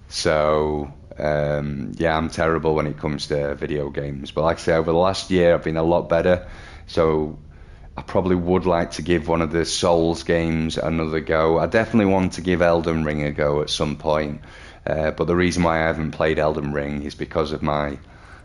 So yeah, I'm terrible when it comes to video games. But like I say, over the last year, I've been a lot better. So I probably would like to give one of the Souls games another go. I definitely want to give Elden Ring a go at some point. But the reason why I haven't played Elden Ring is because of my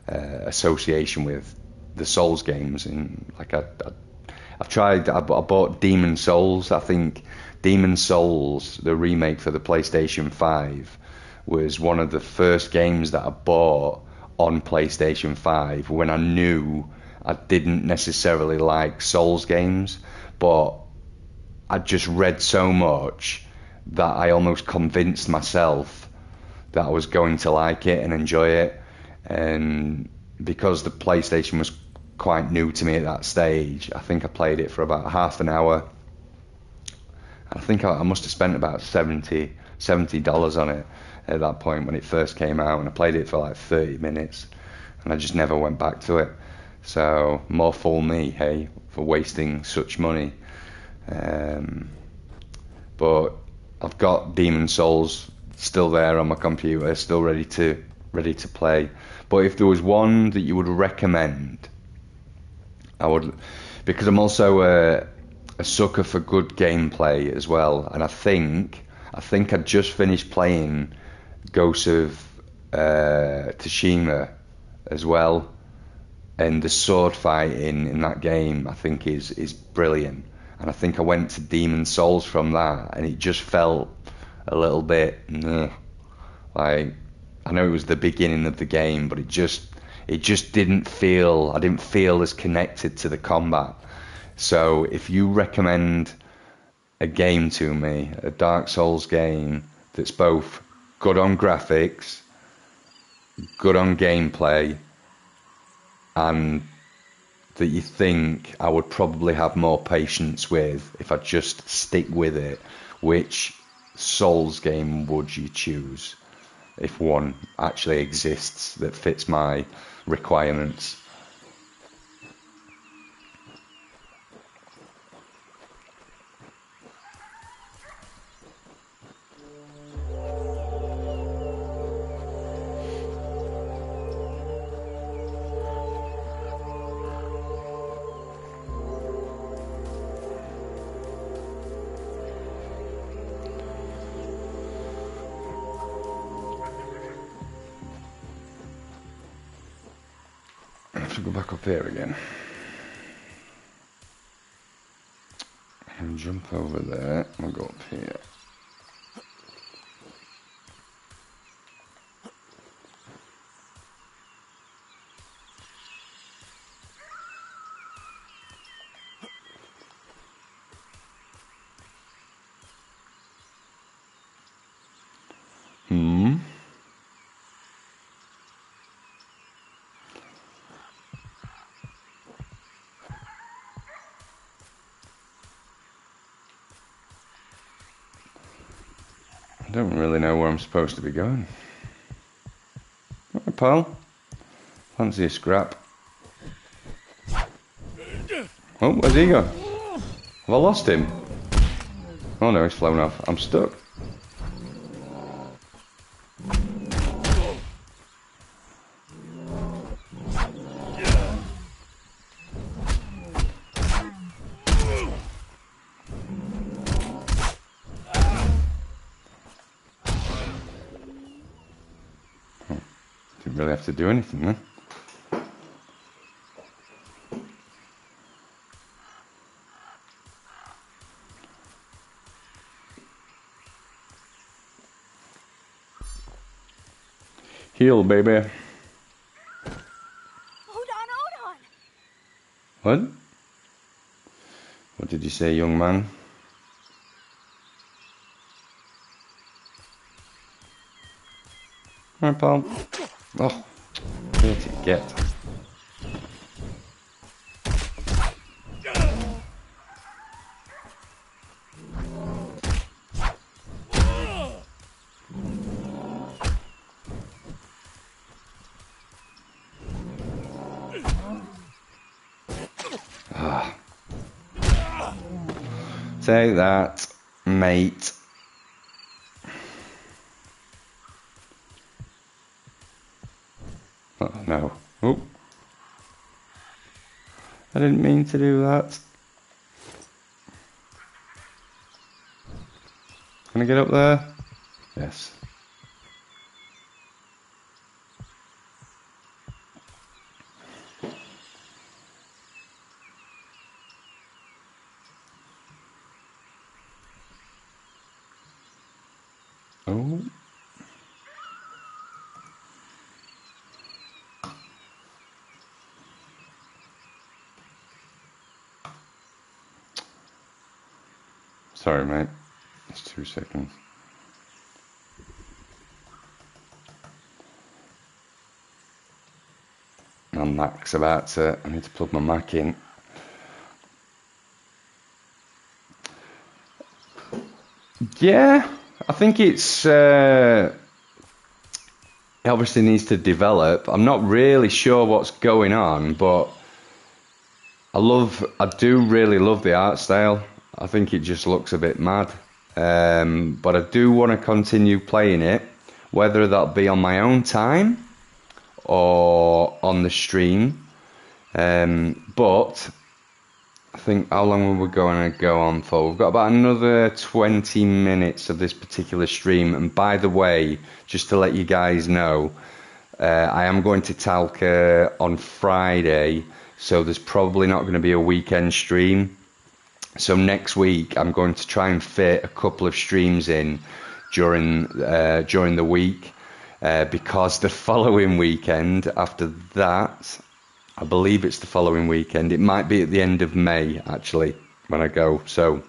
association with the Souls games. And like I've tried. I bought Demon Souls. I think Demon Souls, the remake for the PlayStation 5, was one of the first games that I bought on PlayStation 5 when I knew I didn't necessarily like Souls games, but I just read so much that I almost convinced myself that I was going to like it and enjoy it. And because the PlayStation was quite new to me at that stage, I think I played it for about half an hour. I think I must have spent about $70 on it at that point when it first came out, and I played it for like 30 minutes, and I just never went back to it. So more fool me, hey, for wasting such money. But I've got Demon Souls still there on my computer, still ready to play. But if there was one that you would recommend, I would, because I'm also a sucker for good gameplay as well. And I think I just finished playing Ghost of Tsushima as well. And the sword fighting in that game, I think, is brilliant. And I think I went to Demon Souls from that, and it just felt a little bit like, I know it was the beginning of the game, but it just didn't feel, I didn't feel as connected to the combat. So if you recommend a game to me, a Dark Souls game that's both good on graphics, good on gameplay, and that you think I would probably have more patience with if I just stick with it, which Souls game would you choose if one actually exists that fits my requirements? I have to go back up here again and jump over there and go up here. I don't really know where I'm supposed to be going. Alright, pal. Fancy a scrap. Oh, where's he gone? Have I lost him? Oh no, he's flown off. I'm stuck. Didn't really have to do anything then. Heal, baby. Hold on. What? What did you say, young man? Alright, pal. Oh, where to get? Take that, mate. Oh, no. Oh. I didn't mean to do that. Can I get up there? Yes. Oh. Sorry, mate. It's 2 seconds. My Mac's about to... I need to plug my Mac in. Yeah, I think it's... it obviously needs to develop. I'm not really sure what's going on, but I do really love the art style. I think it just looks a bit mad. But I do want to continue playing it, whether that be on my own time or on the stream. But I think, how long are we going to go on for? We've got about another 20 minutes of this particular stream. And by the way, just to let you guys know, I am going to Talca on Friday, so there's probably not going to be a weekend stream. So next week I'm going to try and fit a couple of streams in during the week, because the following weekend after that, I believe it's the following weekend, it might be at the end of May actually when I go, so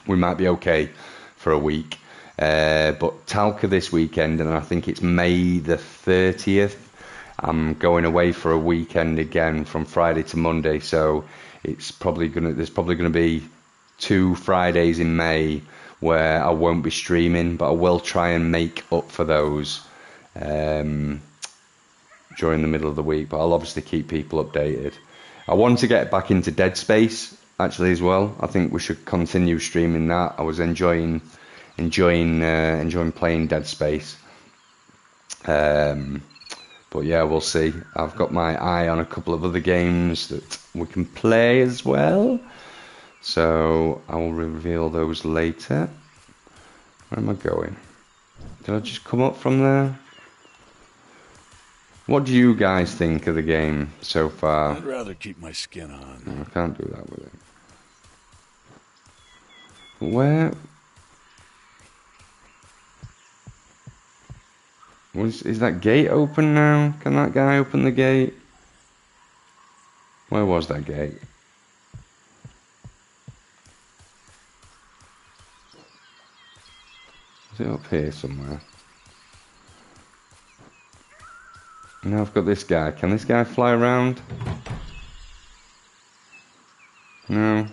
we might be okay for a week. But Talca this weekend, and I think it's May the 30th, I'm going away for a weekend again from Friday to Monday, so there's probably gonna be 2 Fridays in May where I won't be streaming, but I will try and make up for those during the middle of the week. But I'll obviously keep people updated. I want to get back into Dead Space actually as well. I think we should continue streaming that. I was enjoying playing Dead Space. But yeah, we'll see. I've got my eye on a couple of other games that we can play as well, so I will reveal those later. Where am I going? Did I just come up from there? What do you guys think of the game so far? I'd rather keep my skin on. No, I can't do that with it. Where... Is that gate open now? Can that guy open the gate? Where was that gate? Is it up here somewhere? Now I've got this guy. Can this guy fly around? No.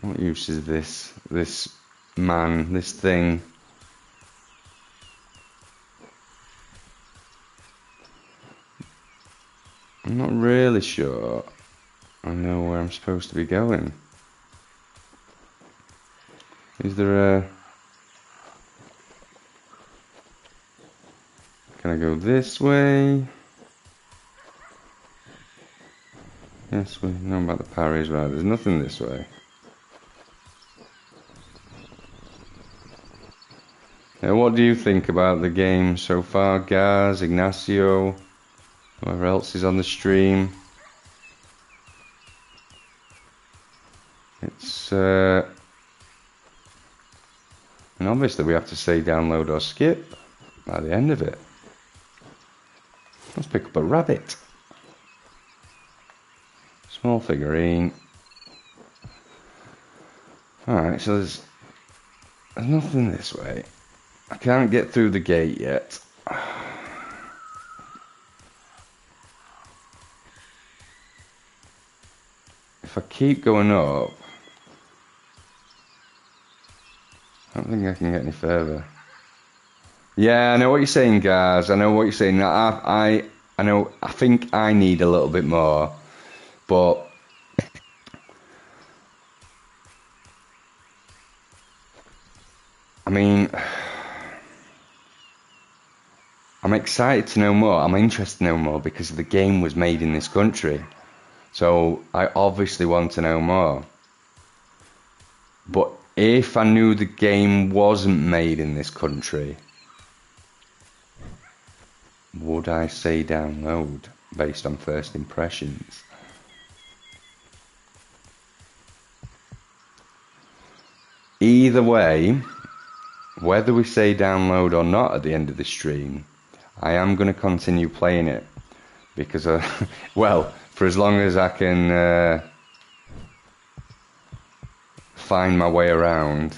What use is this? This man, this thing? I'm not really sure I know where I'm supposed to be going. Is there a... Can I go this way? This way? No, about the parries, right? There's nothing this way. Now, what do you think about the game so far, Gaz, Ignacio, whoever else is on the stream? It's and obviously we have to say download or skip by the end of it. Let's pick up a rabbit. Small figurine. Alright, so there's nothing this way. I can't get through the gate yet. If I keep going up, I don't think I can get any further. Yeah, I know what you're saying, guys. I know what you're saying. I know. I think I need a little bit more, but I mean, I'm excited to know more. I'm interested to know more because the game was made in this country. So I obviously want to know more. But if I knew the game wasn't made in this country, would I say download based on first impressions? Either way, whether we say download or not at the end of the stream, I am going to continue playing it because, well, for as long as I can find my way around.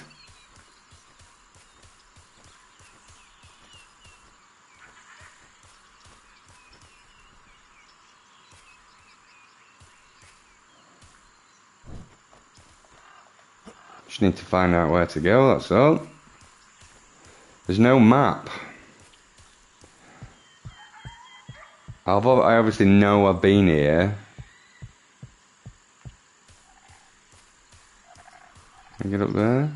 Just need to find out where to go, that's all. There's no map. I obviously know I've been here. Can I get up there?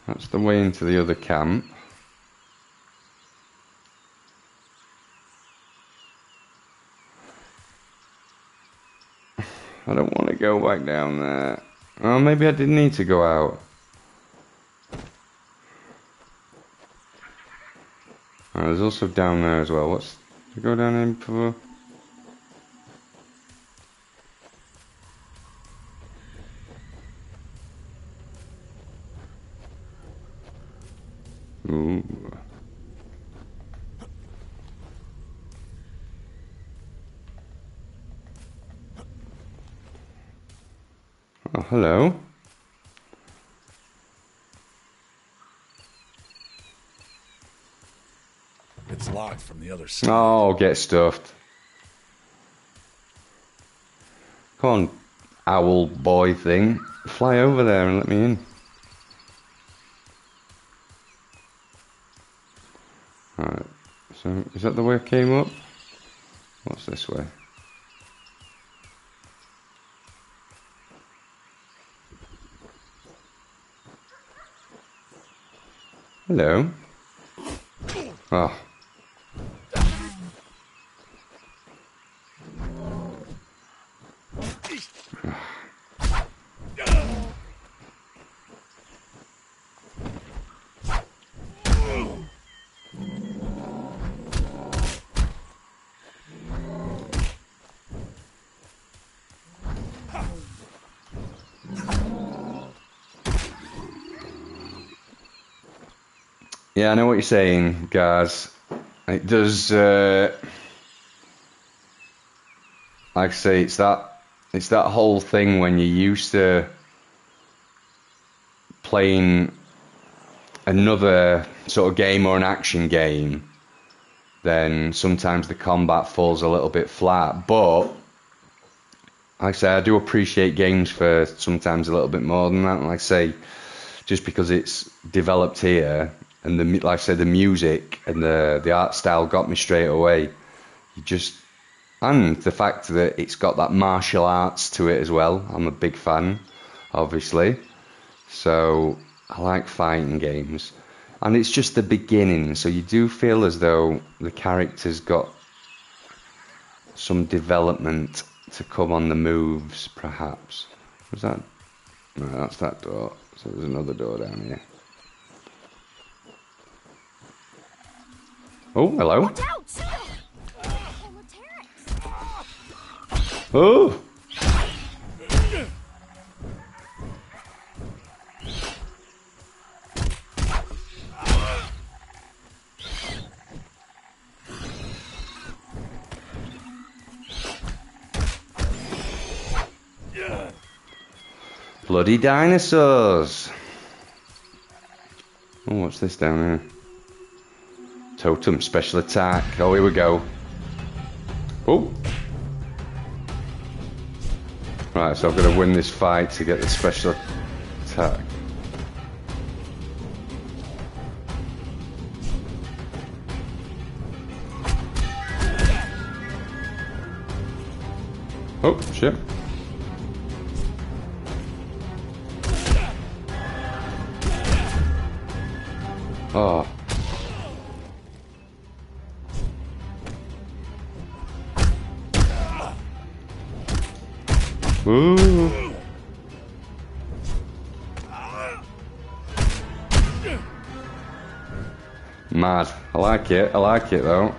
That's the way into the other camp. I don't want to go back down there. Oh, maybe I didn't need to go out. Oh, there's also down there as well. What's to go down in for? Ooh. Oh, hello. It's locked from the other side. Oh, get stuffed. Come on, owl boy thing. Fly over there and let me in. Alright, so is that the way I came up? What's this way? Hello. Oh. Yeah, I know what you're saying, guys. It does, like I say, it's that whole thing when you're used to playing another sort of game or an action game, then sometimes the combat falls a little bit flat. But like I say, I do appreciate games for sometimes a little bit more than that. And like I say, just because it's developed here, and like I said, the music and the art style got me straight away. And the fact that it's got that martial arts to it as well. I'm a big fan, obviously. So I like fighting games. And it's just the beginning, so you do feel as though the character's got some development to come on the moves, perhaps. Was that? No, that's that door. So there's another door down here. Oh, hello. Watch out! Oh! Bloody dinosaurs! Oh, what's this down here? Totem, special attack. Oh, here we go. Oh! Right, so I've got to win this fight to get the special attack. Oh, shit. Oh. Ooh. Mad. I like it. I like it though.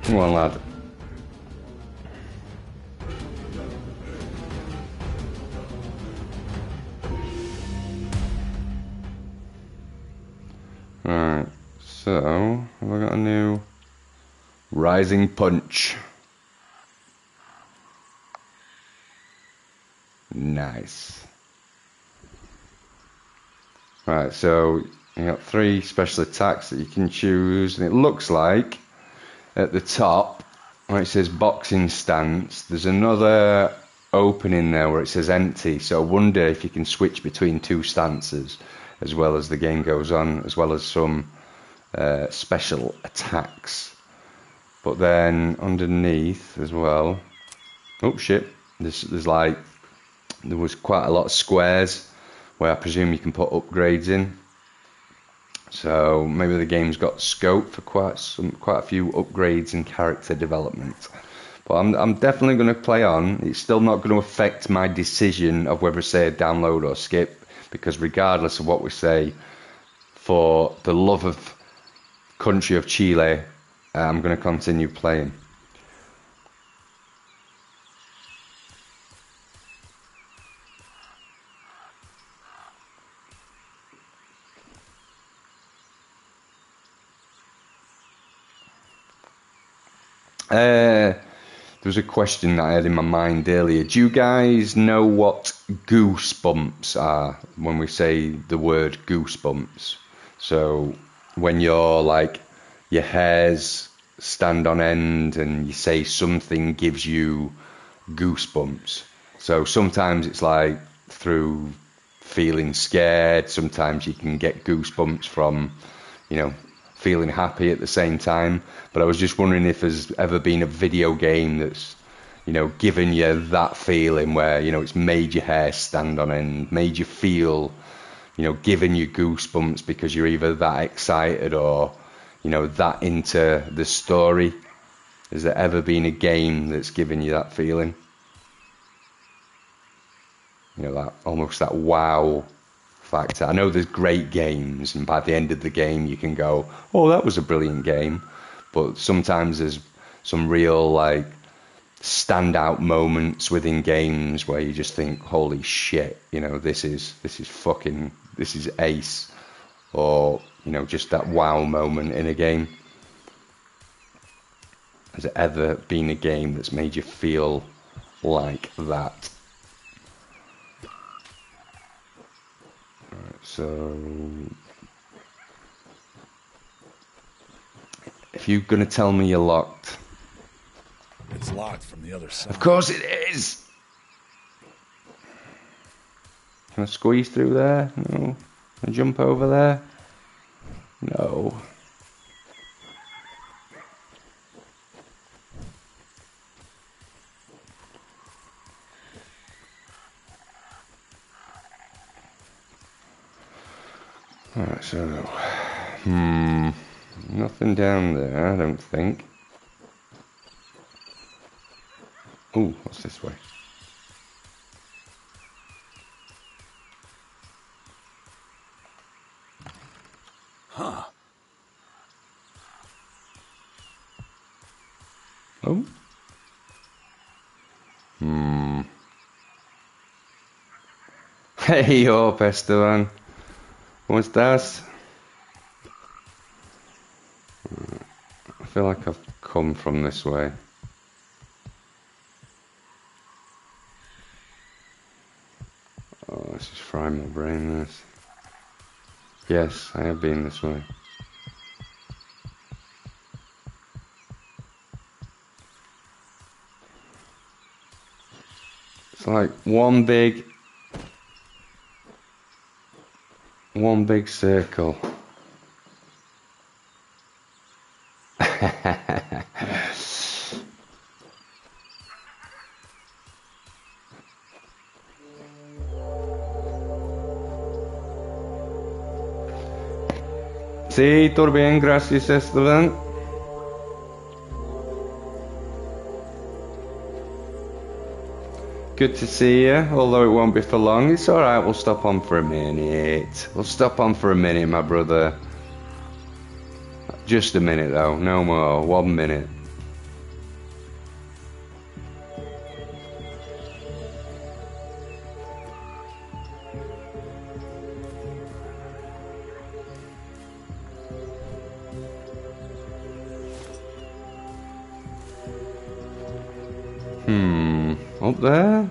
Come on, lad. Alright, so have I got a new Rising Punch? Nice. Right, so you got 3 special attacks that you can choose, and it looks like at the top where it says boxing stance, there's another opening there where it says empty, so I wonder if you can switch between 2 stances as well as the game goes on, as well as some special attacks. But then underneath as well, oh shit, there was quite a lot of squares where I presume you can put upgrades in. So maybe the game's got scope for quite a few upgrades and character development. But I'm definitely going to play on. It's still not going to affect my decision of whether, say, download or skip, because regardless of what we say, for the love of country of Chile, I'm going to continue playing. There was a question that I had in my mind earlier. Do you guys know what goosebumps are when we say the word goosebumps? So when you're like, your hairs stand on end and you say something gives you goosebumps. So sometimes it's like through feeling scared, sometimes you can get goosebumps from, feeling happy at the same time. But I was just wondering if there's ever been a video game that's, given you that feeling where, it's made your hair stand on end, made you feel, giving you goosebumps because you're either that excited or, that into the story. Has there ever been a game that's given you that feeling? That almost that wow factor. I know there's great games, and by the end of the game you can go, oh, that was a brilliant game. But sometimes there's some real standout moments within games where you just think, holy shit, this is ace. Or, just that wow moment in a game. Has there ever been a game that's made you feel like that? Right, so if you're going to tell me you're locked... It's locked from the other side. Of course it is! Can I squeeze through there? No. Can I jump over there? No. Alright, so... nothing down there, I don't think. Ooh, what's this way? Huh. Oh. Hey, yo, Esteban. ¿Cómo estás? I feel like I've come from this way. Oh, this is frying my brain, this. Yes, I have been this way. It's like one big circle. Sí, todo bien, gracias, Esteban. Good to see you, although it won't be for long. It's alright, we'll stop on for a minute. We'll stop on for a minute, my brother. Just a minute, though, no more. 1 minute. Up there?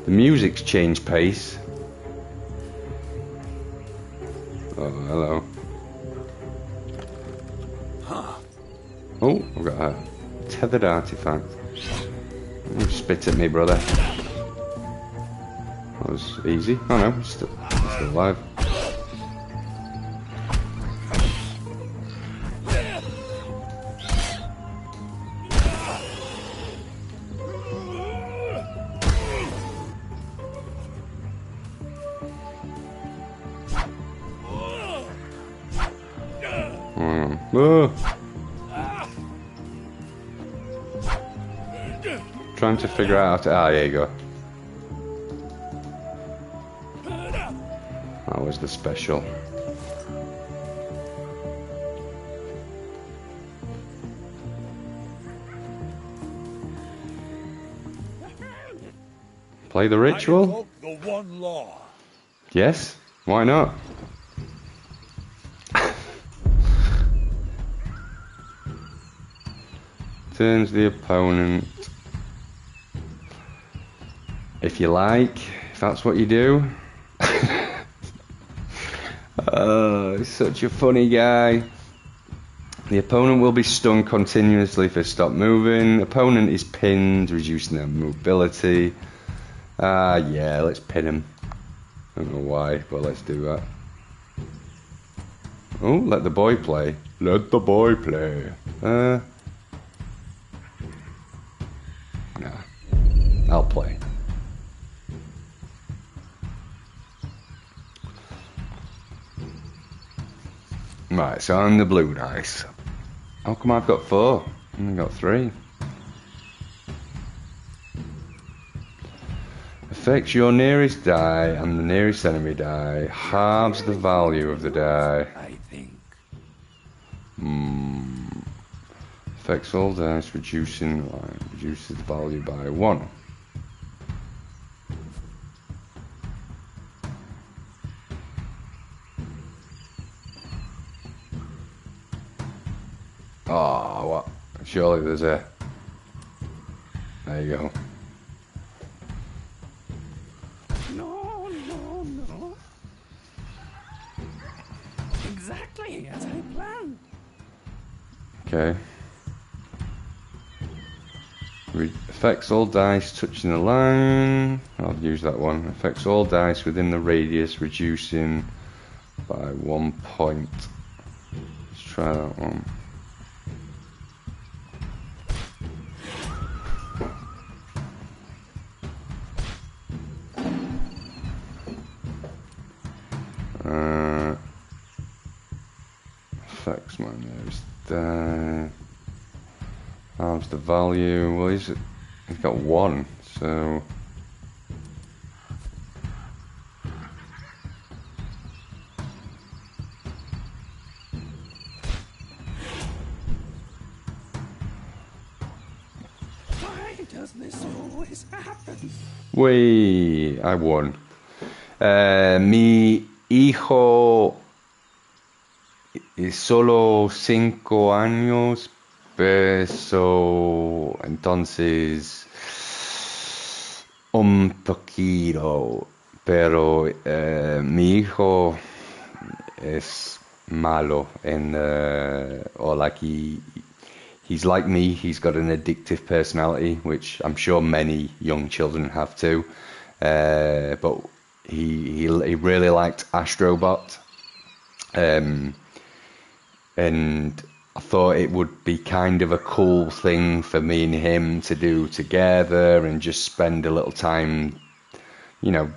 The music's changed pace. Oh, hello. Oh, I've got a tethered artifact. You spit at me, brother. That was easy. Oh no, he's still alive. Oh. Trying to figure out how to... Ah, there you go. That was the special. Play the ritual? The one law. Yes, why not? Turns the opponent. If you like, if that's what you do. Oh, he's such a funny guy. The opponent will be stunned continuously if they stop moving. Opponent is pinned, reducing their mobility. Yeah, let's pin him. I don't know why, but let's do that. Oh, let the boy play. Let the boy play. Nah, I'll play. Right, so I'm the blue dice. How come I've got 4? I've only got 3. Affects your nearest die and the nearest enemy die. Halves the value of the die. I think. Affects all dice, reduces the value by 1. Oh, what? Surely there's a... There you go. No. Exactly as I planned. Okay. Affects all dice touching the line. I'll use that one. Affects all dice within the radius, reducing by 1 point. Let's try that one. Affects my nearest die. Halves the value. Well, he's got 1, so. Why does this always happen? Wait, I won. Mi hijo es solo 5 años, peso, entonces un poquito, pero mi hijo es malo and or like he's like me. He's got an addictive personality, which I'm sure many young children have too. But he really liked Astrobot, and I thought it would be kind of a cool thing for me and him to do together and just spend a little time, you know,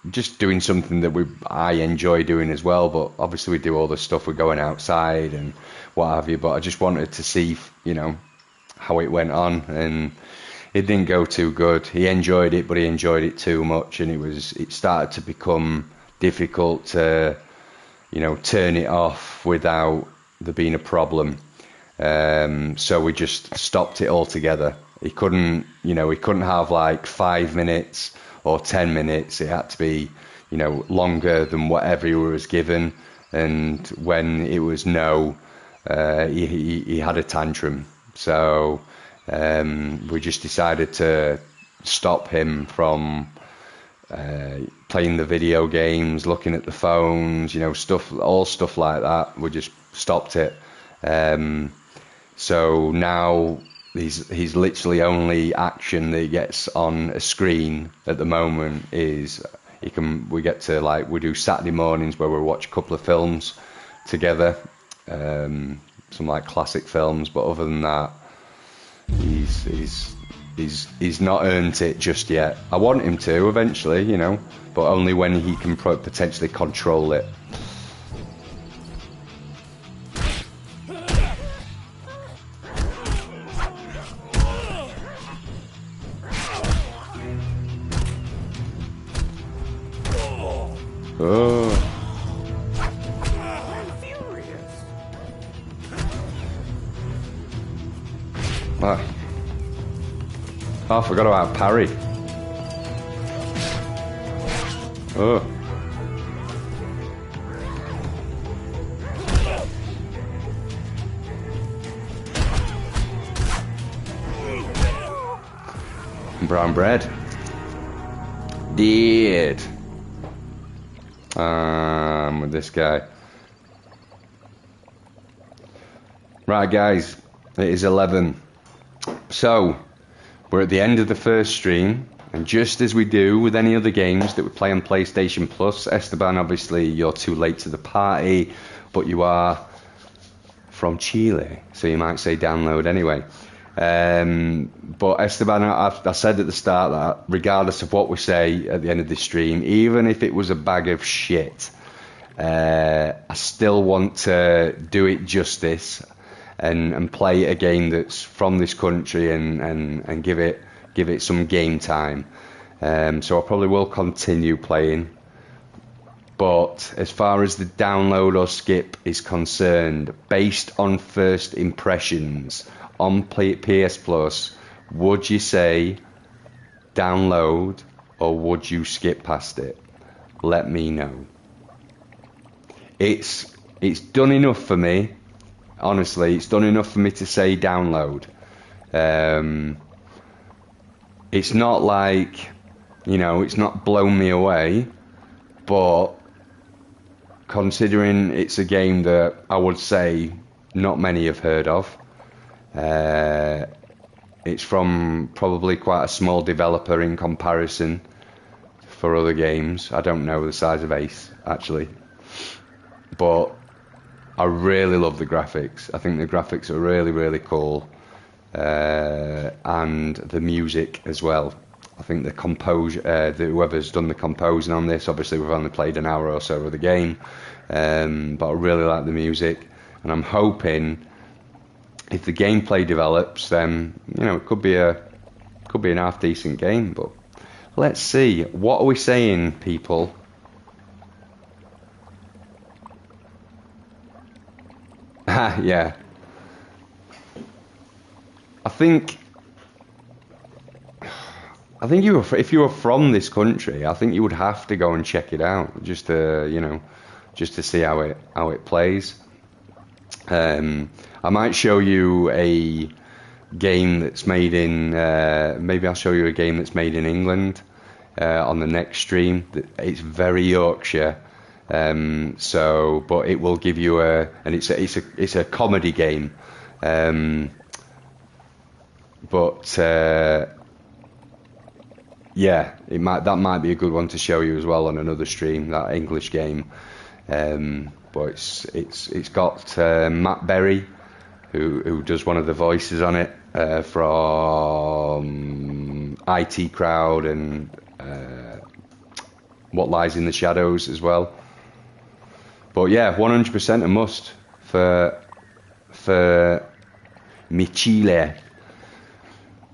just doing something that I enjoy doing as well. But obviously we do all the stuff, we're going outside and what have you. But I just wanted to see, how it went on, and it didn't go too good. He enjoyed it, but he enjoyed it too much, and it started to become difficult to, turn it off without there being a problem. So we just stopped it altogether. He couldn't have like 5 minutes or 10 minutes. It had to be, longer than whatever he was given. And when it was no, he had a tantrum. So we just decided to stop him from playing the video games, looking at the phones, stuff like that. We just stopped it. So now he's literally only action that he gets on a screen at the moment is we do Saturday mornings where we watch a couple of films together, some like classic films, but other than that, he's not earned it just yet. I want him to eventually, but only when he can potentially control it. Oh. I'm furious. Ah. Oh, I forgot about parry. Oh. Brown bread. Did. With this guy. Right, guys, it is 11. So, we're at the end of the first stream, and just as we do with any other games that we play on PlayStation Plus, Esteban, obviously, you're too late to the party, but you are from Chile, so you might say download anyway. But Esteban, I said at the start that regardless of what we say at the end of this stream, even if it was a bag of shit, I still want to do it justice and play a game that's from this country and give it some game time. So I probably will continue playing. But as far as the download or skip is concerned, based on first impressions on PS Plus, would you say download or would you skip past it? Let me know. It's done enough for me. Honestly, it's done enough for me to say download. It's not like, it's not blown me away, but considering it's a game that I would say not many have heard of, it's from probably quite a small developer in comparison for other games. I don't know the size of Ace, actually. But I really love the graphics. I think the graphics are really, really cool. And the music as well. I think the composure, whoever's done the composing on this, obviously we've only played an hour or so of the game, but I really like the music, and I'm hoping if the gameplay develops, then it could be an half decent game. But let's see. What are we saying, people? Yeah. I think if you were from this country, I think you would have to go and check it out just to see how it plays. I might show you a game that's made in maybe I'll show you a game that's made in England on the next stream. It's very Yorkshire, but it will give you it's a comedy game, but yeah, that might be a good one to show you as well on another stream, that English game. But it's got Matt Berry, who does one of the voices on it, from IT Crowd and what lies in the shadows as well. But yeah, 100% a must for mi Chile.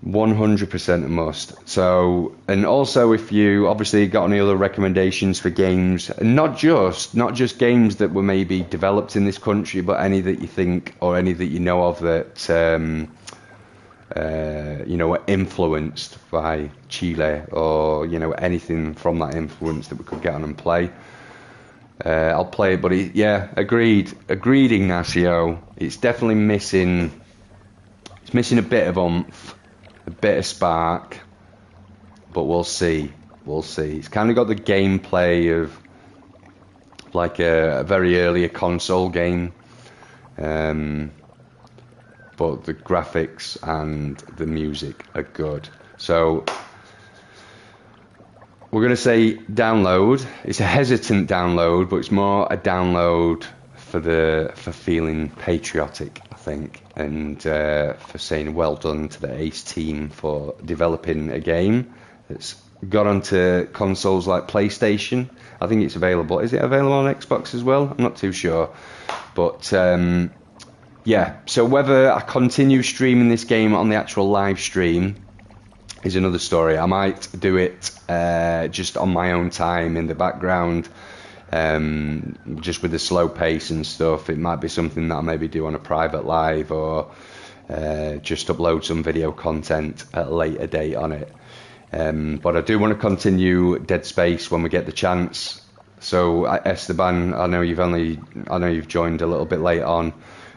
100% a must. So, and also if you obviously got any other recommendations for games, not just games that were maybe developed in this country, but any that you think or any that you know of that were influenced by Chile, or anything from that influence that we could get on and play. I'll play it, but agreed, Ignacio. It's definitely missing. It's missing a bit of oomph, a bit of spark, but we'll see. It's kind of got the gameplay of like a very early console game, but the graphics and the music are good. So we're going to say download. It's a hesitant download, but it's more a download for feeling patriotic, I think, and for saying well done to the Ace team for developing a game that's got onto consoles like PlayStation. I think it's available. Is it available on Xbox as well? I'm not too sure. But yeah, so whether I continue streaming this game on the actual live stream is another story. I might do it just on my own time in the background, just with the slow pace and stuff. It might be something that I maybe do on a private live, or just upload some video content at a later date on it. But I do want to continue Dead Space when we get the chance. So Esteban, I know you've joined a little bit late on,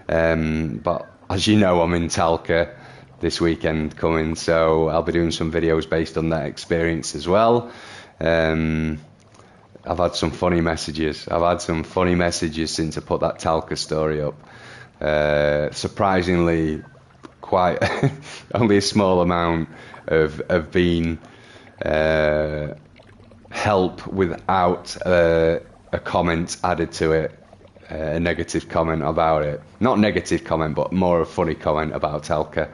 but as you know, I'm in Talca this weekend coming, so I'll be doing some videos based on that experience as well. I've had some funny messages since I put that Talca story up. Surprisingly, quite only a small amount of being help without a comment added to it, a negative comment about it. Not negative comment, but more a funny comment about Talca.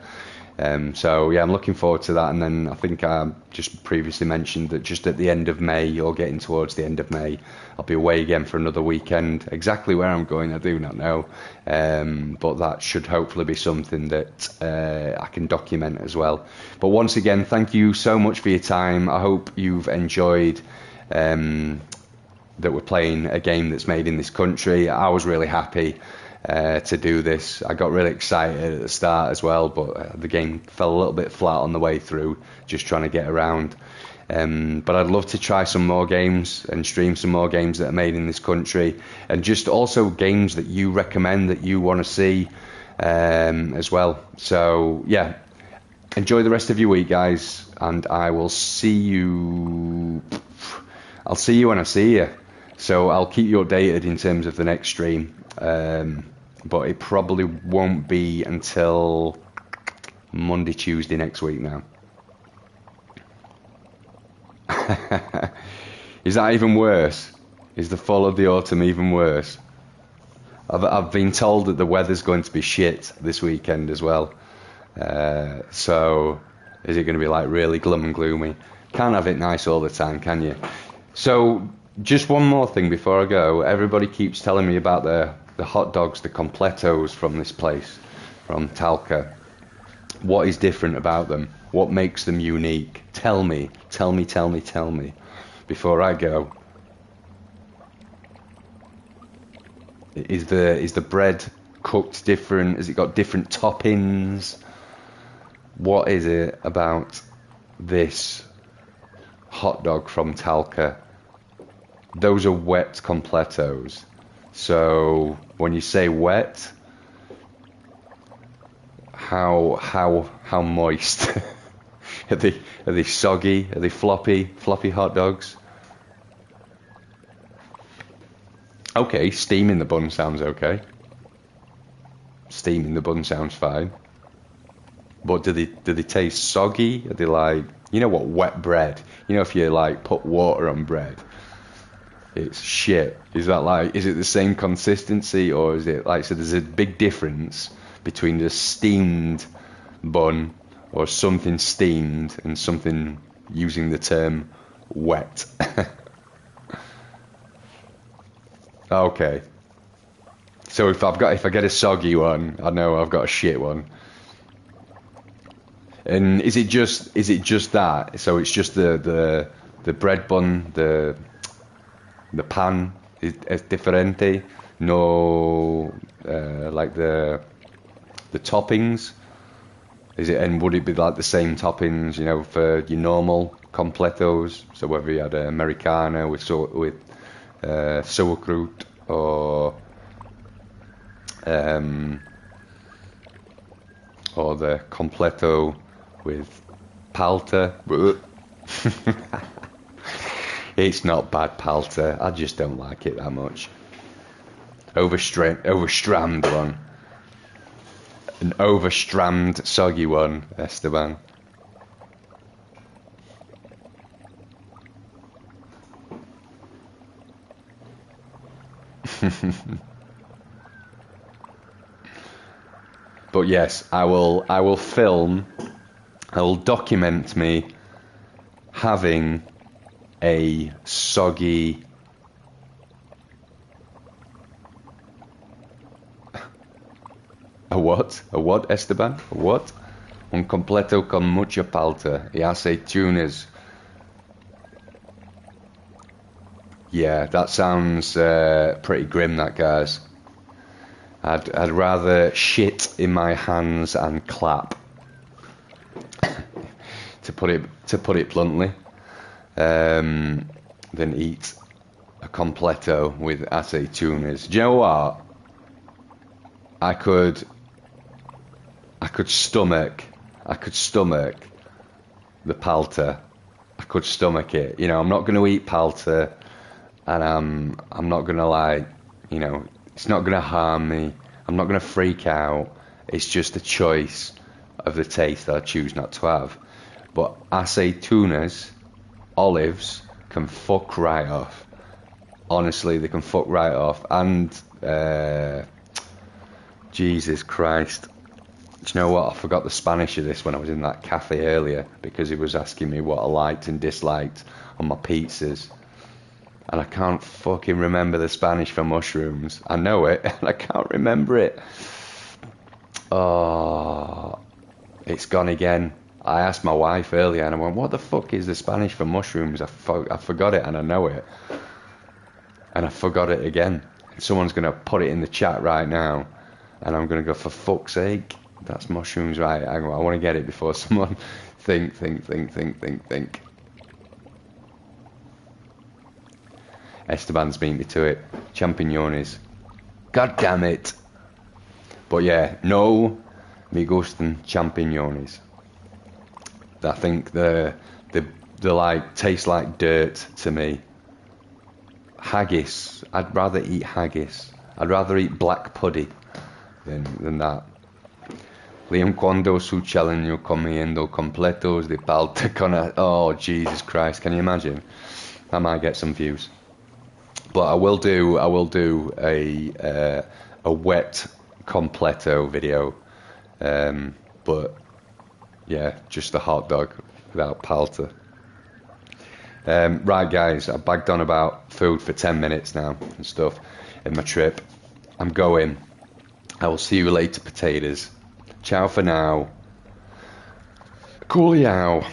So yeah, I'm looking forward to that. And then I think I just previously mentioned that just at the end of May, or getting towards the end of May, I'll be away again for another weekend. Exactly where I'm going, I do not know. But that should hopefully be something that I can document as well. But once again, thank you so much for your time. I hope you've enjoyed that we're playing a game that's made in this country. I was really happy to do this. I got really excited at the start as well, but the game fell a little bit flat on the way through, just trying to get around. But I'd love to try some more games and stream some more games that are made in this country, and just also games that you recommend that you want to see as well. So yeah, enjoy the rest of your week, guys, and I will see you. I'll see you when I see you. So I'll keep you updated in terms of the next stream. But it probably won't be until Monday, Tuesday next week now. Is that even worse? Is the fall of the autumn even worse? I've been told that the weather's going to be shit this weekend as well. So is it going to be like really glum and gloomy? Can't have it nice all the time, can you? So just one more thing before I go. Everybody keeps telling me about the hot dogs, the completos from this place, from Talca. What is different about them? What makes them unique? Tell me before I go. Is the bread cooked different? Has it got different toppings? What is it about this hot dog from Talca? Those are wet completos. So when you say wet, how moist? Are they soggy? Are they floppy hot dogs? Okay, steaming the bun sounds okay. Steaming the bun sounds fine. But do they taste soggy? Are they like, you know what, wet bread? You know, if you like put water on bread, it's shit. Is it the same consistency, or is it like, so there's a big difference between the steamed bun or something steamed and something using the term wet? Okay. So if I get a soggy one, I know I've got a shit one. And is it just that? So it's just the bread bun, the pan es diferente. No, like the toppings. Is it, and would it be like the same toppings, you know, for your normal completos? So whether you had an Americano with sauerkraut or the completo with palta. It's not bad palta. I just don't like it that much. Overstrammed one. An overstrammed soggy one, Esteban. But yes, I will document me having a soggy A what? A what, Esteban? A what? Un completo con mucha palta y aceitunas. Yeah, that sounds pretty grim, that, guys. I'd rather shit in my hands and clap, to put it bluntly, than eat a completo with aceitunas. Do you know what? I could stomach the palta. I could stomach it. You know, I'm not going to eat palta, and I'm not going to, like, you know, it's not going to harm me. I'm not going to freak out. It's just a choice of the taste that I choose not to have. But aceitunas, olives, can fuck right off. Honestly, they can fuck right off. And Jesus Christ. Do you know what? I forgot the Spanish of this when I was in that cafe earlier, because he was asking me what I liked and disliked on my pizzas. And I can't fucking remember the Spanish for mushrooms. I know it, and I can't remember it. Oh, it's gone again. I asked my wife earlier, and I went, what the fuck is the Spanish for mushrooms? I forgot it, and I know it. And I forgot it again. Someone's going to put it in the chat right now, and I'm going to go, for fuck's sake, that's mushrooms, right? I want to get it before someone think. Esteban's beat me to it. Champiñones. God damn it. But yeah, no me gustan champiñones. I think they like taste like dirt to me. Haggis. I'd rather eat haggis. I'd rather eat black puddy than that. Liam, cuando su challenge comiendo completos de palta con oh, Jesus Christ, can you imagine? I might get some views. But I will do a wet completo video. But yeah, just a hot dog without palta. Right, guys, I've bagged on about food for 10 minutes now and stuff in my trip. I'm going. I will see you later, potatoes. Ciao for now. Coolio.